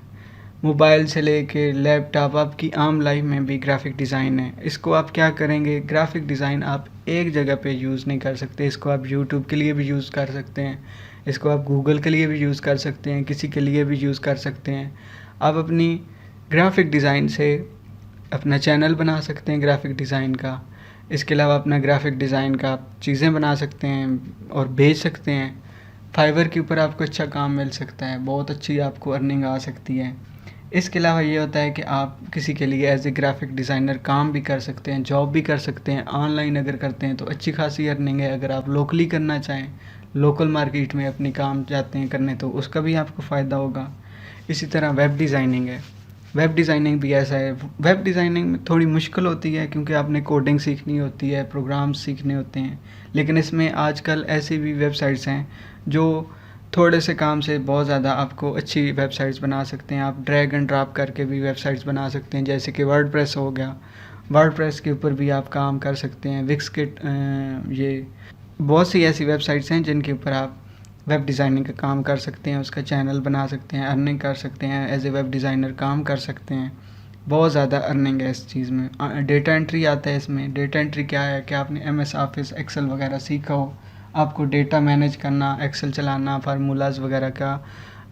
मोबाइल से लेके लैपटॉप, आपकी आम लाइफ में भी ग्राफिक डिज़ाइन है। इसको आप क्या करेंगे, ग्राफिक डिज़ाइन आप एक जगह पे यूज़ नहीं कर सकते। इसको आप यूट्यूब के लिए भी यूज़ कर सकते हैं, इसको आप गूगल के लिए भी यूज़ कर सकते हैं, किसी के लिए भी यूज़ कर सकते हैं। आप अपनी ग्राफिक डिज़ाइन से अपना चैनल बना सकते हैं ग्राफिक डिज़ाइन का। इसके अलावा अपना ग्राफिक डिज़ाइन का चीज़ें बना सकते हैं और बेच सकते हैं। फाइवर के ऊपर आपको अच्छा काम मिल सकता है, बहुत अच्छी आपको अर्निंग आ सकती है। इसके अलावा ये होता है कि आप किसी के लिए एज ए ग्राफिक डिज़ाइनर काम भी कर सकते हैं, जॉब भी कर सकते हैं। ऑनलाइन अगर करते हैं तो अच्छी खासी अर्निंग है। अगर आप लोकली करना चाहें, लोकल मार्केट में अपनी काम चाहते हैं करने, तो उसका भी आपको फ़ायदा होगा। इसी तरह वेब डिज़ाइनिंग है, वेब डिज़ाइनिंग भी ऐसा है। वेब डिज़ाइनिंग में थोड़ी मुश्किल होती है क्योंकि आपने कोडिंग सीखनी होती है, प्रोग्राम्स सीखने होते हैं। लेकिन इसमें आजकल ऐसी भी वेबसाइट्स हैं जो थोड़े से काम से बहुत ज़्यादा आपको अच्छी वेबसाइट्स बना सकते हैं। आप ड्रैग एंड ड्रॉप करके भी वेबसाइट्स बना सकते हैं, जैसे कि वर्डप्रेस हो गया। वर्डप्रेस के ऊपर भी आप काम कर सकते हैं। विक्सकिट, ये बहुत सी ऐसी वेबसाइट्स हैं जिनके ऊपर आप वेब डिज़ाइनिंग का काम कर सकते हैं, उसका चैनल बना सकते हैं, अर्निंग कर सकते हैं, एज ए वेब डिज़ाइनर काम कर सकते हैं। बहुत ज़्यादा अर्निंग है इस चीज़ में। डेटा एंट्री आता है इसमें। डेटा एंट्री क्या है कि आपने MS ऑफिस, एक्सेल वगैरह सीखा हो, आपको डेटा मैनेज करना, एक्सेल चलाना, फार्मूलाज वगैरह का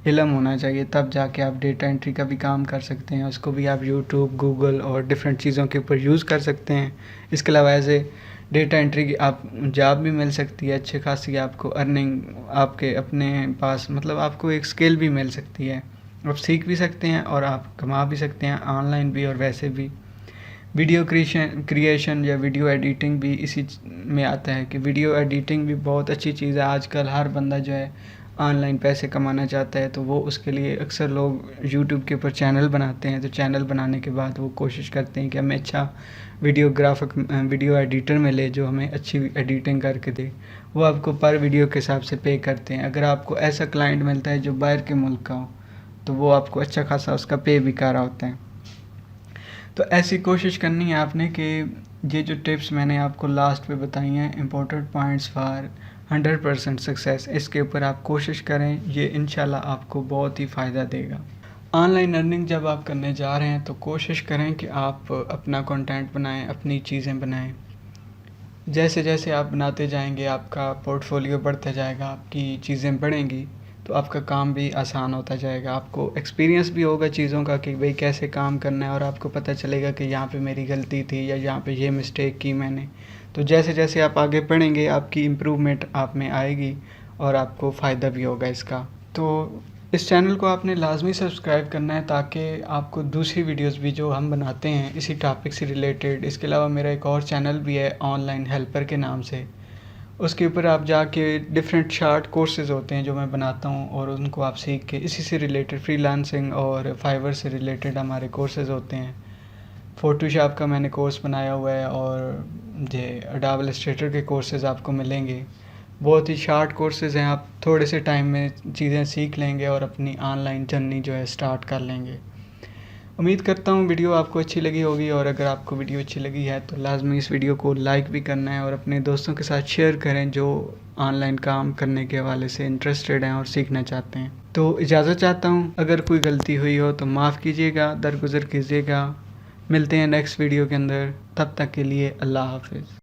इल्म होना चाहिए, तब जाके आप डेटा एंट्री का भी काम कर सकते हैं। उसको भी आप यूट्यूब, गूगल और डिफरेंट चीज़ों के ऊपर यूज़ कर सकते हैं। इसके अलावा एज ए डेटा एंट्री की आप जॉब भी मिल सकती है, अच्छी खासी आपको अर्निंग आपके अपने पास, मतलब आपको एक स्किल भी मिल सकती है। आप सीख भी सकते हैं और आप कमा भी सकते हैं, ऑनलाइन भी और वैसे भी। वीडियो क्रिएशन या वीडियो एडिटिंग भी इसी में आता है कि वीडियो एडिटिंग भी बहुत अच्छी चीज़ है। आजकल हर बंदा जो है ऑनलाइन पैसे कमाना चाहता है, तो वो उसके लिए अक्सर लोग यूट्यूब के ऊपर चैनल बनाते हैं। तो चैनल बनाने के बाद वो कोशिश करते हैं कि हमें अच्छा वीडियो एडिटर मिले जो हमें अच्छी एडिटिंग करके दे। वो आपको पर वीडियो के हिसाब से पे करते हैं। अगर आपको ऐसा क्लाइंट मिलता है जो बाहर के मुल्क का हो, तो वो आपको अच्छा खासा उसका पे भी कर रहा होता है। तो ऐसी कोशिश करनी है आपने कि ये जो टिप्स मैंने आपको लास्ट पे बताई हैं, इम्पोर्टेंट पॉइंट्स फॉर 100% सक्सेस, इसके ऊपर आप कोशिश करें। ये इंशाल्लाह आपको बहुत ही फ़ायदा देगा। ऑनलाइन अर्निंग जब आप करने जा रहे हैं तो कोशिश करें कि आप अपना कंटेंट बनाएं, अपनी चीज़ें बनाएं। जैसे जैसे आप बनाते जाएंगे आपका पोर्टफोलियो बढ़ता जाएगा, आपकी चीज़ें बढ़ेंगी, तो आपका काम भी आसान होता जाएगा। आपको एक्सपीरियंस भी होगा चीज़ों का कि भाई कैसे काम करना है, और आपको पता चलेगा कि यहाँ पे मेरी गलती थी या यहाँ पे ये मिस्टेक की मैंने। तो जैसे जैसे आप आगे बढ़ेंगे आपकी इम्प्रूवमेंट आप में आएगी और आपको फ़ायदा भी होगा इसका। तो इस चैनल को आपने लाजमी सब्सक्राइब करना है ताकि आपको दूसरी वीडियोस भी जो हम बनाते हैं इसी टॉपिक से रिलेटेड। इसके अलावा मेरा एक और चैनल भी है ऑनलाइन हेल्पर के नाम से, उसके ऊपर आप जाके डिफरेंट शॉर्ट कोर्सेज़ होते हैं जो मैं बनाता हूँ और उनको आप सीख के इसी से रिलेटेड फ्रीलांसिंग और फाइवर से रिलेटेड हमारे कोर्सेज़ होते हैं। फ़ोटोशॉप का मैंने कोर्स बनाया हुआ है और ये एडोब इलस्ट्रेटर के कोर्सेज़ आपको मिलेंगे। बहुत ही शार्ट कोर्सेज़ हैं, आप थोड़े से टाइम में चीज़ें सीख लेंगे और अपनी ऑनलाइन जर्नी जो है स्टार्ट कर लेंगे। उम्मीद करता हूँ वीडियो आपको अच्छी लगी होगी, और अगर आपको वीडियो अच्छी लगी है तो लाजमी इस वीडियो को लाइक भी करना है और अपने दोस्तों के साथ शेयर करें जो ऑनलाइन काम करने के हवाले से इंटरेस्टेड हैं और सीखना चाहते हैं। तो इजाज़त चाहता हूँ, अगर कोई गलती हुई हो तो माफ़ कीजिएगा, दरगुज़र कीजिएगा। मिलते हैं नेक्स्ट वीडियो के अंदर, तब तक के लिए अल्लाह हाफ़िज़।